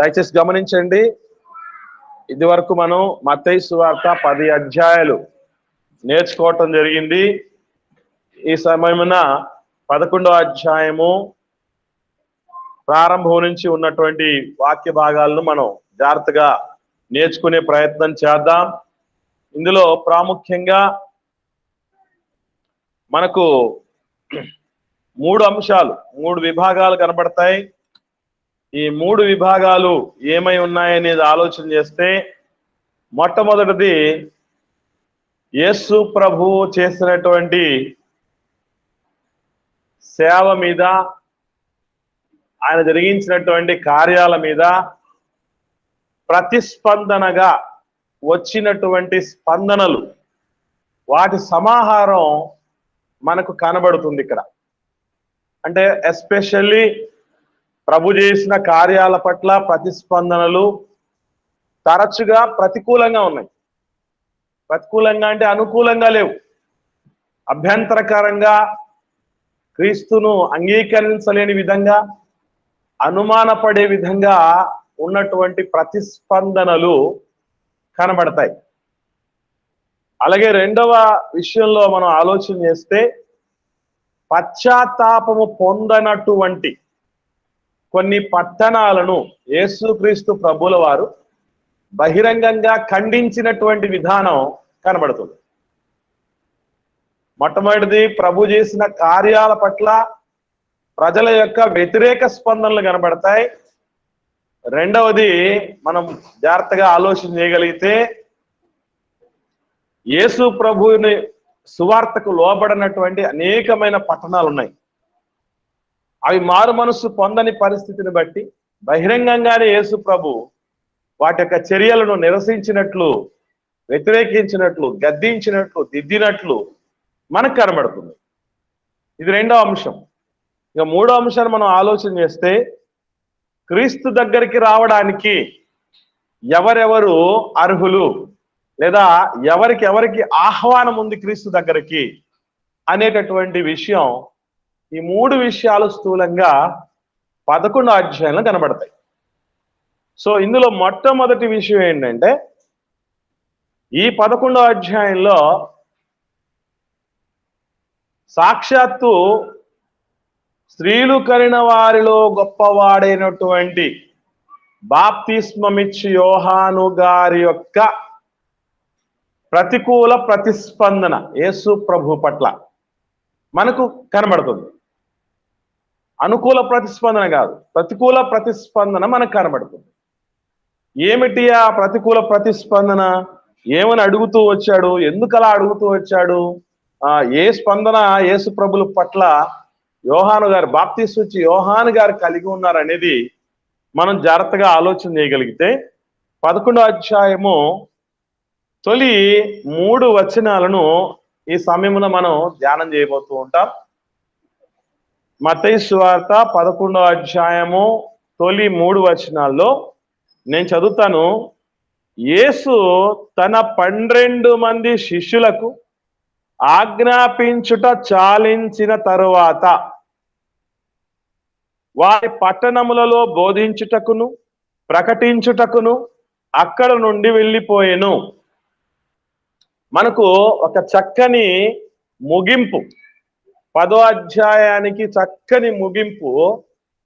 దయచేసి గమనించండి, ఇది వరకు మనం మత్తయి సువార్త 10 అధ్యాయాలు నేర్చుకోవటం జరిగింది. ఈ సమయమున 11వ అధ్యాయము ప్రారంభం నుంచి ఉన్నటువంటి వాక్య భాగాలను మనం జాగ్రత్తగా నేర్చుకునే ప్రయత్నం చేద్దాం. ఇందులో ప్రాముఖ్యంగా మనకు 3 అంశాలు, 3 విభాగాలు కనబడతాయి. ఈ 3 విభాగాలు ఏమై ఉన్నాయనేది ఆలోచన చేస్తే, మొట్టమొదటిది యేసు ప్రభువు చేసినటువంటి సేవ మీద, ఆయన జరిగించినటువంటి కార్యాల మీద ప్రతిస్పందనగా వచ్చినటువంటి స్పందనలు, వాటి సమాహారం మనకు కనబడుతుంది ఇక్కడ. అంటే ఎస్పెషల్లీ ప్రభు చేసిన కార్యాల పట్ల ప్రతిస్పందనలు తరచుగా ప్రతికూలంగా ఉన్నాయి. ప్రతికూలంగా అంటే అనుకూలంగా లేవు. అభ్యంతరకరంగా, క్రీస్తును అంగీకరించలేని విధంగా, అనుమానపడే విధంగా ఉన్నటువంటి ప్రతిస్పందనలు కనబడతాయి. అలాగే రెండవ విషయంలో మనం ఆలోచన చేస్తే, పశ్చాత్తాపము పొందనటువంటి కొన్ని పట్టణాలను యేసుక్రీస్తు ప్రభుల వారు బహిరంగంగా ఖండించినటువంటి విధానం కనబడుతుంది. మొట్టమొదటిది ప్రభు చేసిన కార్యాల పట్ల ప్రజల యొక్క వ్యతిరేక స్పందనలు కనబడతాయి. రెండవది మనం జాగ్రత్తగా ఆలోచన చేయగలిగితే, యేసు ప్రభువుని సువార్తకు లోబడినటువంటి అనేకమైన పట్టణాలు ఉన్నాయి. అవి మారు మనస్సు పొందని పరిస్థితిని బట్టి బహిరంగంగానే యేసు ప్రభు వాటి యొక్క చర్యలను నిరసించినట్లు, వ్యతిరేకించినట్లు, గద్దించినట్లు, దిద్దినట్లు మనకు కనబడుతుంది. ఇది రెండవ అంశం. ఇక మూడో అంశాన్ని మనం ఆలోచన చేస్తే, క్రీస్తు దగ్గరికి రావడానికి ఎవరెవరు అర్హులు, లేదా ఎవరికి ఆహ్వానం ఉంది క్రీస్తు దగ్గరికి అనేటటువంటి విషయం, ఈ 3 విషయాలు స్థూలంగా 11వ అధ్యాయంలో కనబడతాయి. సో ఇందులో మొట్టమొదటి విషయం ఏంటంటే, ఈ 11వ అధ్యాయంలో సాక్షాత్తు స్త్రీలు కనిన వారిలో గొప్పవాడైనటువంటి బాప్తిస్మమిచ్చు యోహాను గారి యొక్క ప్రతికూల ప్రతిస్పందన యేసు ప్రభు పట్ల మనకు కనబడుతుంది. అనుకూల ప్రతిస్పందన కాదు, ప్రతికూల ప్రతిస్పందన మనకు కనబడుతుంది. ఏమిటి ఆ ప్రతికూల ప్రతిస్పందన? ఏమని అడుగుతూ వచ్చాడు? ఎందుకు అలా అడుగుతూ వచ్చాడు? ఏ స్పందన యేసు ప్రభుల పట్ల యోహాను గారు, బాప్తిస్మిచ్చు యోహాను గారు కలిగి ఉన్నారనేది మనం జాగ్రత్తగా ఆలోచన చేయగలిగితే, 11వ అధ్యాయము తొలి 3 వచనాలను ఈ సమయమున మనం ధ్యానం చేయబోతూ ఉంటాం. మత్తయి సువార్త 11వ అధ్యాయము తొలి 3 వచనాల్లో నేను చదువుతాను. యేసు తన 12 మంది శిష్యులకు ఆజ్ఞాపించుట చాలించిన తరువాత వారి పట్టణములలో బోధించుటకును ప్రకటించుటకును అక్కడ నుండి వెళ్ళిపోయెను. మనకు ఒక చక్కని ముగింపు, 10వ అధ్యాయానికి చక్కని ముగింపు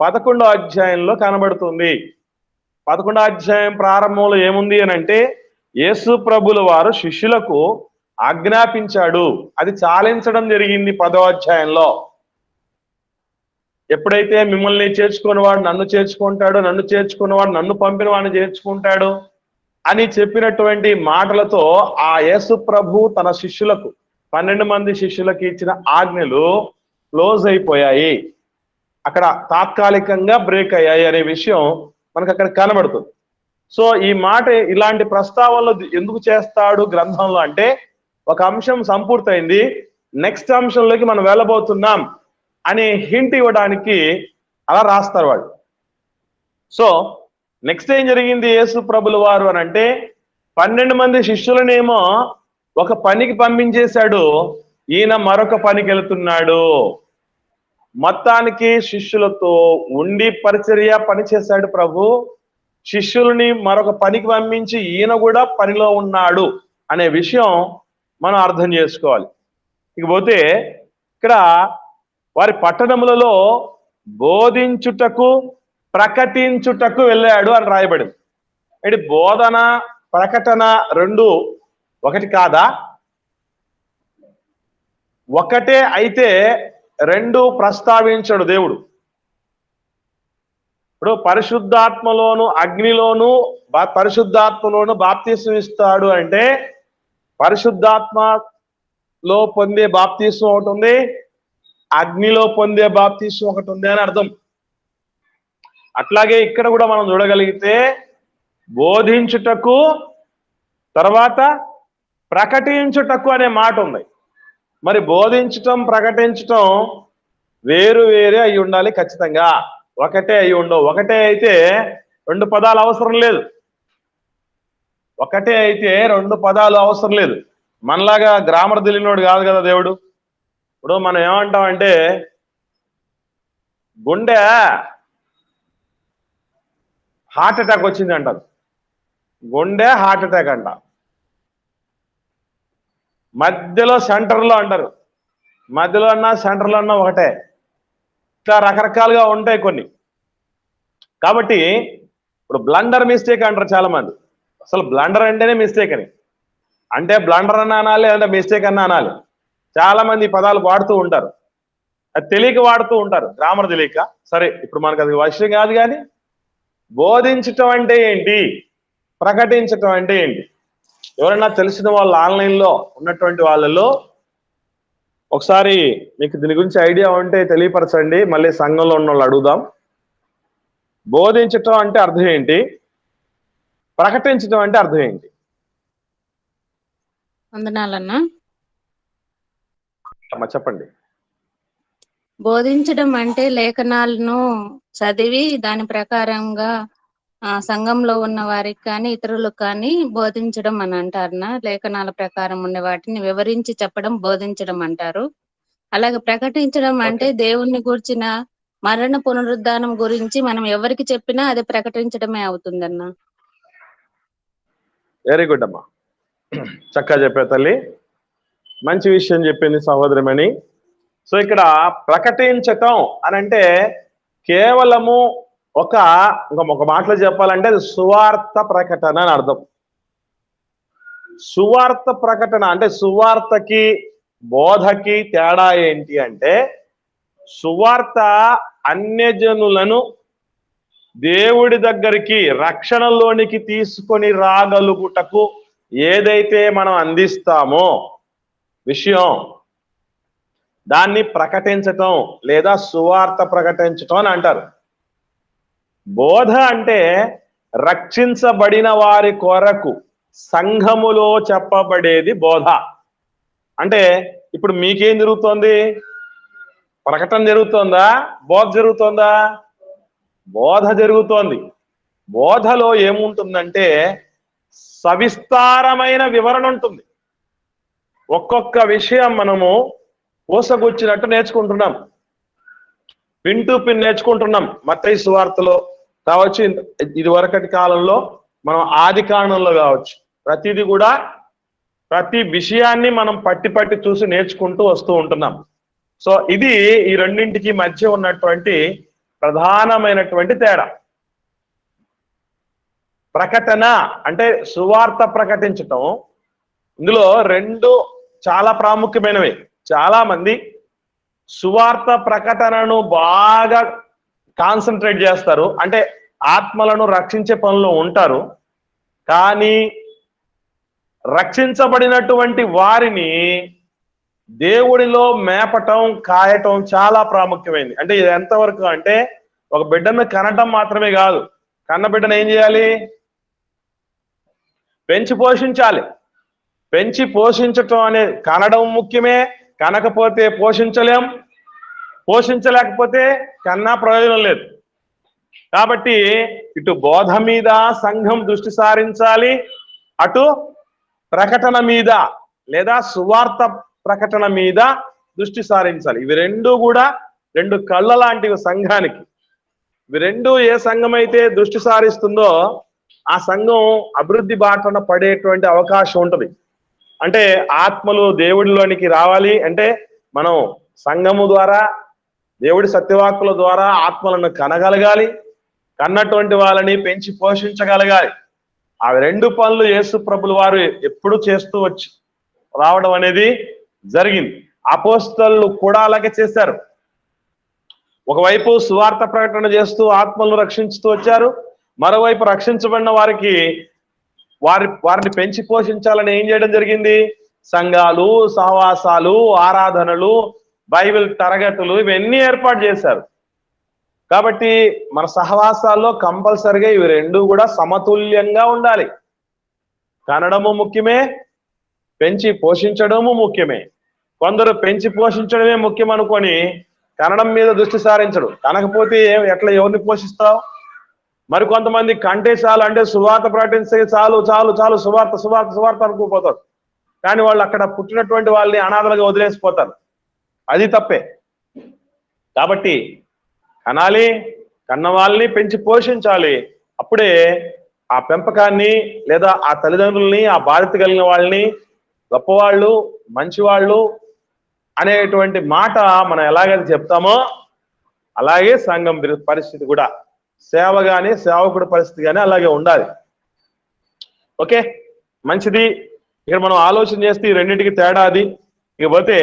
11వ అధ్యాయంలో కనబడుతుంది. 11వ అధ్యాయం ప్రారంభంలో ఏముంది అని అంటే, యేసు ప్రభుల వారు శిష్యులకు ఆజ్ఞాపించాడు. అది చాలించడం జరిగింది 10వ అధ్యాయంలో. ఎప్పుడైతే మిమ్మల్ని చేర్చుకున్నవాడు నన్ను చేర్చుకుంటాడు, నన్ను చేర్చుకున్నవాడు నన్ను పంపిన వాడిని చేర్చుకుంటాడు అని చెప్పినటువంటి మాటలతో ఆ యేసు ప్రభు తన శిష్యులకు, 12 మంది శిష్యులకు ఇచ్చిన ఆజ్ఞలు క్లోజ్ అయిపోయాయి. అక్కడ తాత్కాలికంగా బ్రేక్ అయ్యాయి అనే విషయం మనకు అక్కడ కనబడుతుంది. సో ఈ మాట, ఇలాంటి ప్రస్తావనలు ఎందుకు చేస్తాడు గ్రంథంలో అంటే, ఒక అంశం సంపూర్తయింది, నెక్స్ట్ అంశంలోకి మనం వెళ్ళబోతున్నాం అనే హింట్ ఇవ్వడానికి అలా రాస్తారు వాడు. సో నెక్స్ట్ ఏం జరిగింది యేసు ప్రభుల వారు అని అంటే, 12 మంది శిష్యులనేమో ఒక పనికి పంపించేశాడు, ఈయన మరొక పనికి వెళుతున్నాడు. మొత్తానికి శిష్యులతో ఉండి పరిచర్య పని చేశాడు ప్రభు. శిష్యుల్ని మరొక పనికి పంపించి ఈయన కూడా పనిలో ఉన్నాడు అనే విషయం మనం అర్థం చేసుకోవాలి. ఇకపోతే ఇక్కడ వారి పట్టణములలో బోధించుటకు ప్రకటించుటకు వెళ్ళాడు అని రాయబడింది. అంటే బోధన ప్రకటన రెండు ఒకటి కాదా? ఒకటే అయితే రెండు ప్రస్తావించడు దేవుడు. ఇప్పుడు పరిశుద్ధాత్మలోను అగ్నిలోను పరిశుద్ధాత్మలోను బాప్తిస్మం ఇస్తాడు అంటే పరిశుద్ధాత్మలో పొందే బాప్తిస్మం ఒకటి ఉంది, అగ్నిలో పొందే బాప్తిస్మం ఒకటి ఉంది అని అర్థం. అట్లాగే ఇక్కడ కూడా మనం చూడగలిగితే బోధించుటకు తర్వాత ప్రకటించుటకు అనే మాట ఉంది. మరి బోధించటం ప్రకటించటం వేరు వేరే అయి ఉండాలి ఖచ్చితంగా, ఒకటే అయి ఉండవు. ఒకటే అయితే రెండు పదాలు అవసరం లేదు, ఒకటే అయితే రెండు పదాలు అవసరం లేదు. మనలాగా గ్రామర్ తెలియనోడు కాదు కదా దేవుడు. ఇప్పుడు మనం ఏమంటామంటే గుండె హార్ట్ అటాక్ వచ్చింది అంటారు, గుండె హార్ట్ అటాక్ అంట. మధ్యలో సెంటర్లో అంటారు, మధ్యలో అన్నా సెంటర్లో అన్నా ఒకటే. ఇట్లా రకరకాలుగా ఉంటాయి కొన్ని. కాబట్టి ఇప్పుడు బ్లండర్ మిస్టేక్ అంటారు చాలా మంది. అసలు బ్లండర్ అంటేనే మిస్టేక్ అని, అంటే బ్లండర్ అన్న అనాలి, అంటే మిస్టేక్ అన్న అనాలి. చాలా మంది ఈ పదాలు వాడుతూ ఉంటారు, అది తెలియక వాడుతూ ఉంటారు, గ్రామర్ తెలియక. సరే, ఇప్పుడు మనకు అది విషయం కాదు. కానీ బోధించటం అంటే ఏంటి, ప్రకటించటం అంటే ఏంటి? ఎవరైనా తెలిసిన వాళ్ళు ఆన్లైన్లో ఉన్నటువంటి వాళ్ళలో ఒకసారి మీకు దీని గురించి ఐడియా ఉంటే తెలియపరచండి, మళ్ళీ సంఘంలో ఉన్న వాళ్ళు అడుగుదాం. బోధించటం అంటే అర్థం ఏంటి, ప్రకటించటం అంటే అర్థం ఏంటి? వందనాలన్నా. చెప్పండి. బోధించడం అంటే లేఖనాలను చదివి దాని ప్రకారంగా సంఘంలో ఉన్న వారికి కానీ ఇతరులకు కానీ బోధించడం అని అంటారునా. లేఖనాల ప్రకారం ఉండే వాటిని వివరించి చెప్పడం బోధించడం అంటారు. అలాగే ప్రకటించడం అంటే దేవుణ్ణి గూర్చిన మరణ పునరుద్ధానం గురించి మనం ఎవరికి చెప్పినా అది ప్రకటించడమే అవుతుందన్నా. వెరీ గుడ్ అమ్మా, చక్కగా చెప్పే తల్లి, మంచి విషయం చెప్పింది సహోదరమని. సో ఇక్కడ ప్రకటించటం అని అంటే కేవలము ఒక మాటలో చెప్పాలంటే అది సువార్త ప్రకటన అని అర్థం. సువార్త ప్రకటన అంటే సువార్తకి బోధకి తేడా ఏంటి అంటే, సువార్త అన్యజనులను దేవుడి దగ్గరికి రక్షణలోనికి తీసుకొని రాగలుగుటకు ఏదైతే మనం అందిస్తామో విషయం, దాన్ని ప్రకటించటం లేదా సువార్త ప్రకటించటం అని అంటారు. బోధ అంటే రక్షించబడిన వారి కొరకు సంఘములో చెప్పబడేది బోధ. అంటే ఇప్పుడు మీకేం జరుగుతోంది? ప్రకటన జరుగుతోందా, బోధ జరుగుతోందా? బోధ జరుగుతోంది. బోధలో ఏముంటుందంటే సవిస్తారమైన వివరణ ఉంటుంది. ఒక్కొక్క విషయం మనము ఊసగుచ్చినట్టు నేర్చుకుంటున్నాం, పిన్ టు పిన్ నేర్చుకుంటున్నాం. మత్తయి సువార్తలో కావచ్చు, ఇది వరకటి కాలంలో మనం ఆది కాండంలో కావచ్చు, ప్రతిదీ కూడా ప్రతి విషయాన్ని మనం పట్టి చూసి నేర్చుకుంటూ వస్తూ ఉంటున్నాం. సో ఇది ఈ రెండింటికి మధ్య ఉన్నటువంటి ప్రధానమైనటువంటి తేడా. ప్రకటన అంటే సువార్త ప్రకటించటం, ఇందులో రెండు చాలా ప్రాముఖ్యమైనవి. చాలా మంది సువార్త ప్రకటనను బాగా కాన్సన్ట్రేట్ చేస్తారు, అంటే ఆత్మలను రక్షించే పనిలో ఉంటారు. కానీ రక్షించబడినటువంటి వారిని దేవుడిలో మేపటం, కాయటం చాలా ప్రాముఖ్యమైనది. అంటే ఇది ఎంతవరకు అంటే ఒక బిడ్డను కనటం మాత్రమే కాదు, కన్న బిడ్డను ఏం చేయాలి? పెంచి పోషించాలి. పెంచి పోషించటం అనేది కనడం ముఖ్యమే, కనకపోతే పోషించలేం, పోషించలేకపోతే కన్నా ప్రయోజనం లేదు. కాబట్టి ఇటు బోధ మీద సంఘం దృష్టి సారించాలి, అటు ప్రకటన మీద లేదా సువార్త ప్రకటన మీద దృష్టి సారించాలి. ఇవి రెండు కూడా రెండు కళ్ళ లాంటివి సంఘానికి. ఇవి రెండు ఏ సంఘం అయితే దృష్టి సారిస్తుందో ఆ సంఘం అభివృద్ధి బాటన పడేటువంటి అవకాశం ఉంటుంది. అంటే ఆత్మలు దేవుడిలోనికి రావాలి అంటే మనం సంఘము ద్వారా, దేవుడి సత్యవాక్కుల ద్వారా ఆత్మలను కనగలగాలి, కన్నటువంటి వాళ్ళని పెంచి పోషించగలగాలి. ఆ రెండు పనులు యేసు ప్రభుల వారు ఎప్పుడు చేస్తూ వచ్చి రావడం అనేది జరిగింది. అపోస్తలు కూడా అలాగే చేశారు. ఒకవైపు సువార్త ప్రకటన చేస్తూ ఆత్మలను రక్షించుతూ వచ్చారు, మరోవైపు రక్షించబడిన వారికి వారిని పెంచి పోషించాలని ఏం చేయడం జరిగింది? సంఘాలు, సహవాసాలు, ఆరాధనలు, బైబిల్ తరగతులు ఇవన్నీ ఏర్పాటు చేశారు. కాబట్టి మన సహవాసాల్లో కంపల్సరిగా ఇవి రెండు కూడా సమతుల్యంగా ఉండాలి. కనడము ముఖ్యమే, పెంచి పోషించడము ముఖ్యమే. కొందరు పెంచి పోషించడమే ముఖ్యం అనుకొని కనడం మీద దృష్టి సారించడు. కనకపోతే ఎట్లా ఎవరిని పోషిస్తావు? మరి కొంతమంది కంటే చాలు, అంటే సువార్త ప్రకటించే చాలు చాలు చాలు సువార్త సువార్త సువార్త అనుకోపోతారు. కానీ వాళ్ళు అక్కడ పుట్టినటువంటి వాళ్ళని అనాథలుగా వదిలేసిపోతారు. అది తప్పే. కాబట్టి కనాలి, కన్న వాళ్ళని పెంచి పోషించాలి. అప్పుడే ఆ పెంపకాన్ని లేదా ఆ తల్లిదండ్రుల్ని, ఆ బాధ్యత కలిగిన వాళ్ళని గొప్పవాళ్ళు, మంచివాళ్ళు అనేటువంటి మాట మనం ఎలాగైతే చెప్తామో అలాగే సంఘం పరిస్థితి కూడా, సేవ గాని సేవకుడి పరిస్థితి కానీ అలాగే ఉండాలి. ఓకే, మంచిది. ఇక్కడ మనం ఆలోచన చేస్తే ఈ రెండింటికి తేడా అది. ఇకపోతే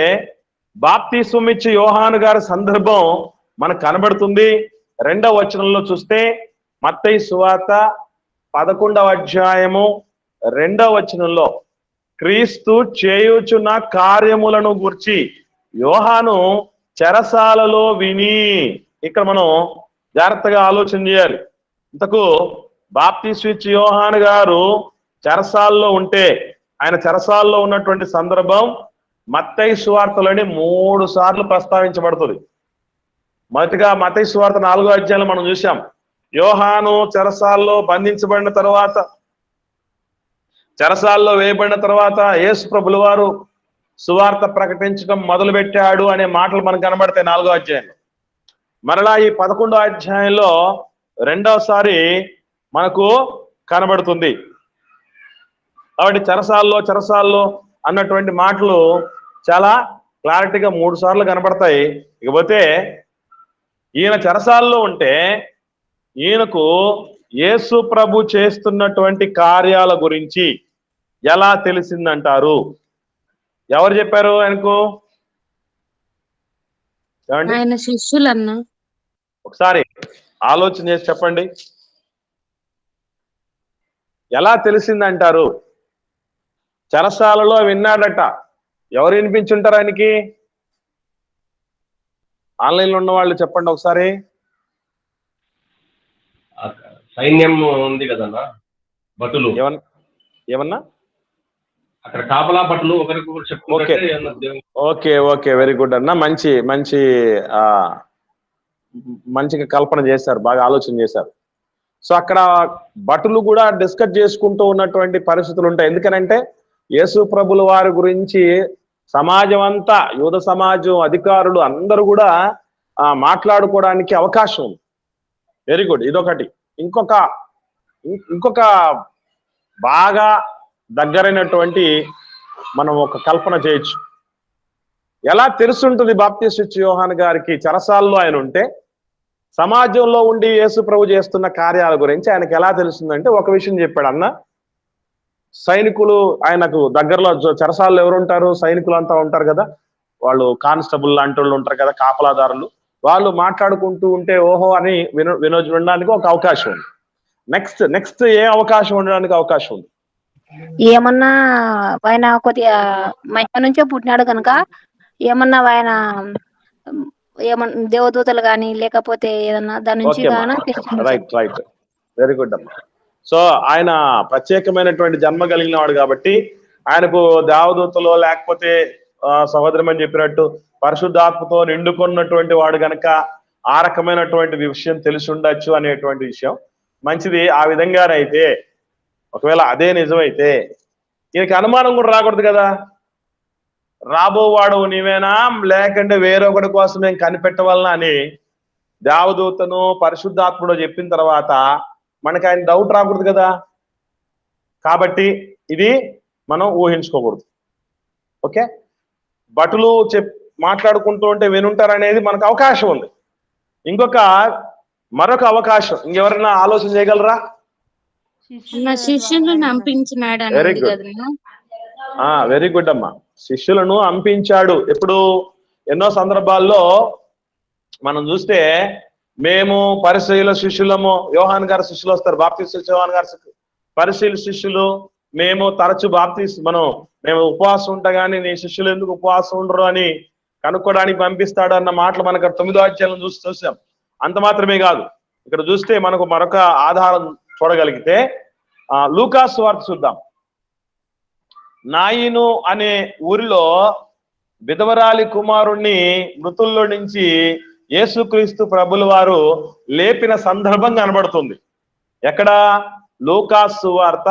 బాప్తిస్మం ఇచ్చే యోహాను గారి సందర్భం మనకు కనబడుతుంది. 2వ వచనంలో చూస్తే మత్తయి సువార్త 11వ అధ్యాయము 2వ వచనంలో క్రీస్తు చేయుచున్న కార్యములను గూర్చి యోహాను చెరసాలలో విని. ఇక్కడ మనం జాగ్రత్తగా ఆలోచన చేయాలి. ఇంతకు బాప్తిస్మం ఇచ్చే యోహాను గారు చెరసాల్లో ఉంటే, ఆయన చెరసాల్లో ఉన్నటువంటి సందర్భం మత్తయి సువార్తలోని 3 సార్లు ప్రస్తావించబడుతుంది. మొదటిగా మత్తయి సువార్త 4వ అధ్యాయంలో మనం చూసాం. యోహాను చెరసాల్లో బంధించబడిన తర్వాత, చెరసాల్లో వేయబడిన తర్వాత యేసు ప్రభుల వారు సువార్త ప్రకటించడం మొదలు పెట్టాడు అనే మాటలు మనకు కనబడతాయి 4వ అధ్యాయంలో. మరలా ఈ 11వ అధ్యాయంలో రెండవసారి మనకు కనబడుతుంది. కాబట్టి చెరసాల్లో అన్నటువంటి మాటలు చాలా క్లారిటీగా 3 సార్లు కనబడతాయి. ఇకపోతే ఈయన చెరసాల్లో ఉంటే ఈయనకు యేసు ప్రభు చేస్తున్నటువంటి కార్యాల గురించి ఎలా తెలిసిందంటారు? ఎవరు చెప్పారు ఆయనకు? ఆయన శిష్యులన్నా. ఒకసారి ఆలోచన చేసి చెప్పండి, ఎలా తెలిసిందంటారు? చెరసాలలో విన్నాడట. ఎవరు వినిపించుంటారు ఆయనకి? ఆన్లైన్ లో ఉన్న వాళ్ళు చెప్పండి ఒకసారి. సైన్యం ఉంది కదన్నా, భటులు. ఏమన్నా అక్కడ కాపలా భటులు ఒకరికొకరు చెప్పుకుంటే. ఓకే ఓకే, వెరీ గుడ్ అన్న. మంచి మంచి మంచిగా కల్పన చేశారు, బాగా ఆలోచన చేశారు. సో అక్కడ భటులు కూడా డిస్కస్ చేసుకుంటూ ఉన్నటువంటి పరిస్థితులు ఉంటాయి. ఎందుకనంటే యేసు ప్రభుల వారి గురించి సమాజం అంతా, యూద సమాజం, అధికారులు అందరూ కూడా మాట్లాడుకోవడానికి అవకాశం ఉంది. వెరీ గుడ్, ఇదొకటి. ఇంకొక బాగా దగ్గరైనటువంటి మనం ఒక కల్పన చేయొచ్చు. ఎలా తెలుసుంటుంది బాప్తిస్మం ఇచ్చే యోహాను గారికి చెరసాల్లో ఆయన ఉంటే సమాజంలో ఉండి యేసు ప్రభు చేస్తున్న కార్యాల గురించి ఆయనకు ఎలా తెలుస్తుందంటే ఒక విషయం చెప్పాడు అన్న. సైనికులు ఆయనకు దగ్గరలో, చెరసాల్లో ఎవరు ఉంటారు? సైనికులు అంతా ఉంటారు కదా, వాళ్ళు కానిస్టేబుల్ లాంటి వాళ్ళు ఉంటారు కదా, కాపలాదారులు. వాళ్ళు మాట్లాడుకుంటూ ఉంటే ఓహో అని వినడానికి ఒక అవకాశం ఉంది. నెక్స్ట్ ఏ అవకాశం ఉండడానికి అవకాశం ఉంది? ఏమన్నా ఆయన కొద్దిగా మహిమ నుంచే పుట్టినాడు కనుక ఏమన్నా ఆయన ఏమన్నా దేవదూతలు కానీ లేకపోతే ఏదన్నా దాని నుంచి రైట్, వెరీ గుడ్ అమ్మా. సో ఆయన ప్రత్యేకమైనటువంటి జన్మ కలిగిన వాడు కాబట్టి ఆయనకు దేవదూతలు లేకపోతే సహోదరమని చెప్పినట్టు పరిశుద్ధాత్మతో నిండుకున్నటువంటి వాడు గనక ఆ రకమైనటువంటి విషయం తెలిసి ఉండొచ్చు అనేటువంటి విషయం మంచిది. ఆ విధంగానైతే ఒకవేళ అదే నిజమైతే ఈయనకి అనుమానం కూడా రాకూడదు కదా, రాబోవాడు నీవేనా లేకంటే వేరొకటి కోసం నేను కనిపెట్టవలనా అని దేవదూతను పరిశుద్ధాత్ముడు చెప్పిన తర్వాత మనకి ఆయన డౌట్ రాకూడదు కదా. కాబట్టి ఇది మనం ఊహించుకోకూడదు. ఓకే, భటులు మాట్లాడుకుంటూ ఉంటే వినుంటారు అనేది మనకు అవకాశం ఉంది. మరొక అవకాశం ఇంకెవరైనా ఆలోచన చేయగలరా? శిష్యులను అంపించినాడు అని వెరీ ఉంది గుడ్, కదా. వెరీ గుడ్ అమ్మా. శిష్యులను అంపించాడు. ఎప్పుడు? ఎన్నో సందర్భాల్లో మనం చూస్తే మేము పరిసయ్యుల శిష్యులము, యోహాన్ గారి శిష్యులు వస్తారు, బాప్తిస్మ యోహాన్ గారి పరిసయ్యుల శిష్యులు, మేము తరచు మేము ఉపవాసం ఉంటా గానీ నీ శిష్యులు ఎందుకు ఉపవాసం ఉండరు అని కనుక్కోవడానికి పంపిస్తాడు అన్న మాటలు మనకు 9వ అధ్యాయం చూసాం. అంత మాత్రమే కాదు, ఇక్కడ చూస్తే మనకు మరొక ఆధారం చూడగలిగితే లూకాసు వార్త చూద్దాం. నాయిను అనే ఊరిలో విధవరాలి కుమారుణ్ణి మృతుల్లో నుంచి యేసుక్రీస్తు ప్రభుల వారు లేపిన సందర్భం కనబడుతుంది. ఎక్కడ? లూకాసు వార్త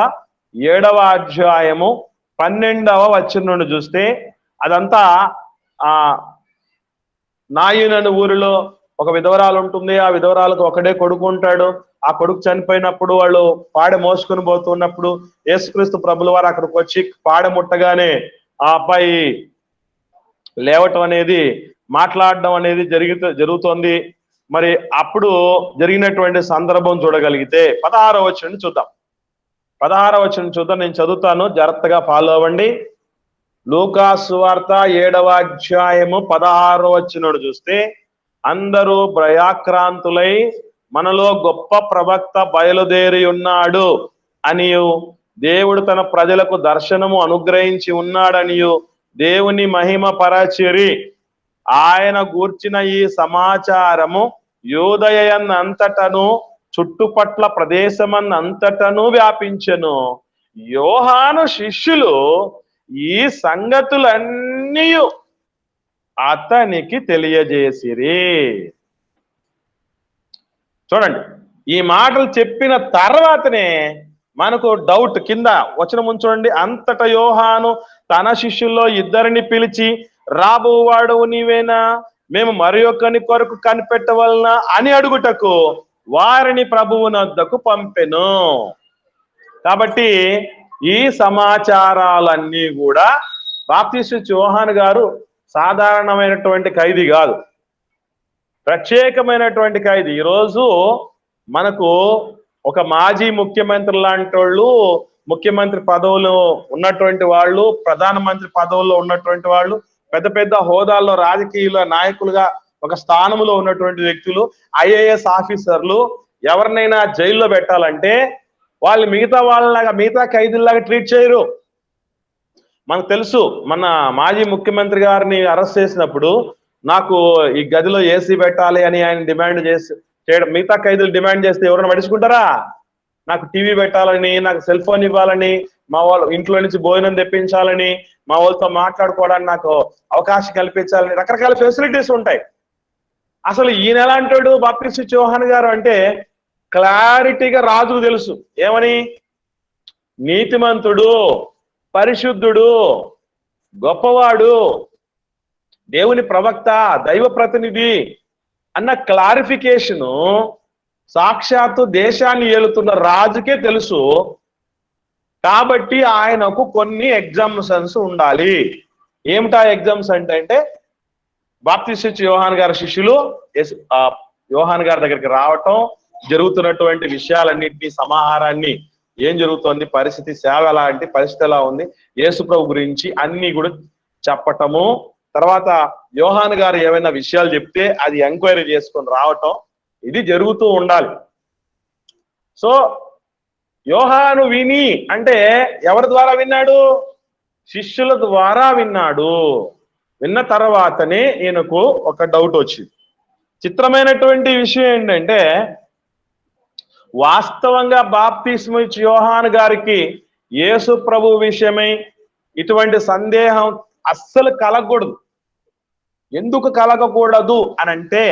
7వ అధ్యాయము 12వ వచనం నుండి చూస్తే అదంతా నాయిను అనే ఊరిలో ఒక విధవరాలు ఉంటుంది. ఆ విధవరాలకు ఒకడే కొడుకు ఉంటాడు. ఆ కొడుకు చనిపోయినప్పుడు వాళ్ళు పాడె మోసుకొని పోతున్నప్పుడు యేసుక్రీస్తు ప్రభుల వారు అక్కడికి వచ్చి పాడె ముట్టగానే ఆ అబ్బాయి లేవటం అనేది, మాట్లాడడం అనేది జరుగుతోంది. మరి అప్పుడు జరిగినటువంటి సందర్భం చూడగలిగితే 16వ వచనం చూద్దాం. 16వ వచనం చూద్దాం, నేను చదువుతాను, జాగ్రత్తగా ఫాలో అవ్వండి. లూకాసు వార్త 7వ అధ్యాయము 16వ వచనం చూస్తే, అందరూ భయాక్రాంతులై మనలో గొప్ప ప్రవక్త బయలుదేరి ఉన్నాడు అనియు, దేవుడు తన ప్రజలకు దర్శనము అనుగ్రహించి ఉన్నాడనియు దేవుని మహిమ పరచిరి. ఆయన గూర్చిన ఈ సమాచారము యూదయనంతటను చుట్టుపట్ల ప్రదేశమన్నంతటను వ్యాపించెను. యోహాను శిష్యులు ఈ సంగతులన్నీ అతనికి తెలియజేసిరి. చూడండి, ఈ మాటలు చెప్పిన తర్వాతనే మనకు డౌట్. కింద వచనం చూడండి, అంతట యోహాను తన శిష్యుల్లో 2 పిలిచి, రాబోవాడు నీవేనా, మేము మరి ఒక్కని కొరకు కనిపెట్టవలనా అని అడుగుటకు వారిని ప్రభువునొద్దకు పంపెను. కాబట్టి ఈ సమాచారాలన్నీ కూడా బాప్తిస్మ యోహాను గారు సాధారణమైనటువంటి ఖైదీ కాదు, ప్రత్యేకమైనటువంటి ఖైదీ. ఈరోజు మనకు ఒక మాజీ ముఖ్యమంత్రి లాంటి వాళ్ళు, ముఖ్యమంత్రి పదవులు ఉన్నటువంటి వాళ్ళు, ప్రధానమంత్రి పదవుల్లో ఉన్నటువంటి వాళ్ళు, పెద్ద పెద్ద హోదాల్లో రాజకీయ నాయకులుగా ఒక స్థానంలో ఉన్నటువంటి వ్యక్తులు, ఐఏఎస్ ఆఫీసర్లు ఎవరినైనా జైల్లో పెట్టాలంటే వాళ్ళు మిగతా వాళ్ళలాగా, మిగతా ఖైదీల్లాగా ట్రీట్ చేయరు. మనకు తెలుసు, మన మాజీ ముఖ్యమంత్రి గారిని అరెస్ట్ చేసినప్పుడు నాకు ఈ గదిలో ఏసీ పెట్టాలి అని ఆయన డిమాండ్ చేయడం, మిగతా ఖైదీలు డిమాండ్ చేస్తే ఎవరైనా పట్టించుకుంటారా? నాకు టీవీ పెట్టాలని, నాకు సెల్ ఫోన్ ఇవ్వాలని, మా వాళ్ళు ఇంట్లో నుంచి భోజనం తెప్పించాలని, మా వాళ్ళతో మాట్లాడుకోవడానికి నాకు అవకాశం కల్పించాలని రకరకాల ఫెసిలిటీస్ ఉంటాయి. అసలు ఈయన ఎలా అంటాడు బాప్తిస్మ యోహాను గారు అంటే, క్లారిటీగా రాజుకు తెలుసు ఏమని, నీతిమంతుడు, పరిశుద్ధుడు, గొప్పవాడు, దేవుని ప్రవక్త, దైవ ప్రతినిధి అన్న క్లారిఫికేషను సాక్షాత్తు దేశాన్ని ఏలుతున్న రాజుకే తెలుసు. కాబట్టి ఆయనకు కొన్ని ఎగ్జామ్షన్స్ ఉండాలి. ఏమిటా ఎగ్జామ్స్ అంటే బాప్తిస్మ యోహాను గారి శిష్యులు యోహాను గారి దగ్గరికి రావటం, జరుగుతున్నటువంటి విషయాలన్నింటినీ, సమాహారాన్ని, ఏం జరుగుతోంది, పరిస్థితి, సేవ ఎలాంటి పరిస్థితి ఎలా ఉంది, యేసు ప్రభు గురించి అన్ని కూడా చెప్పటము. తర్వాత యోహాను గారు ఏమైనా విషయాలు చెప్తే అది ఎంక్వైరీ చేసుకొని రావటం, ఇది జరుగుతూ ఉండాలి. సో యోహాను విని అంటే ఎవరి ద్వారా విన్నాడు? శిష్యుల ద్వారా విన్నాడు. విన్న తర్వాతనే ఈయనకు ఒక డౌట్ వచ్చింది. చిత్రమైనటువంటి విషయం ఏంటంటే, వాస్తవంగా బాప్తిస్మ యోహాను గారికి యేసు ప్రభు విషయమై ఇటువంటి సందేహం అస్సలు కలగకూడదు. ఎందుకు కలగకూడదు అని అంటే,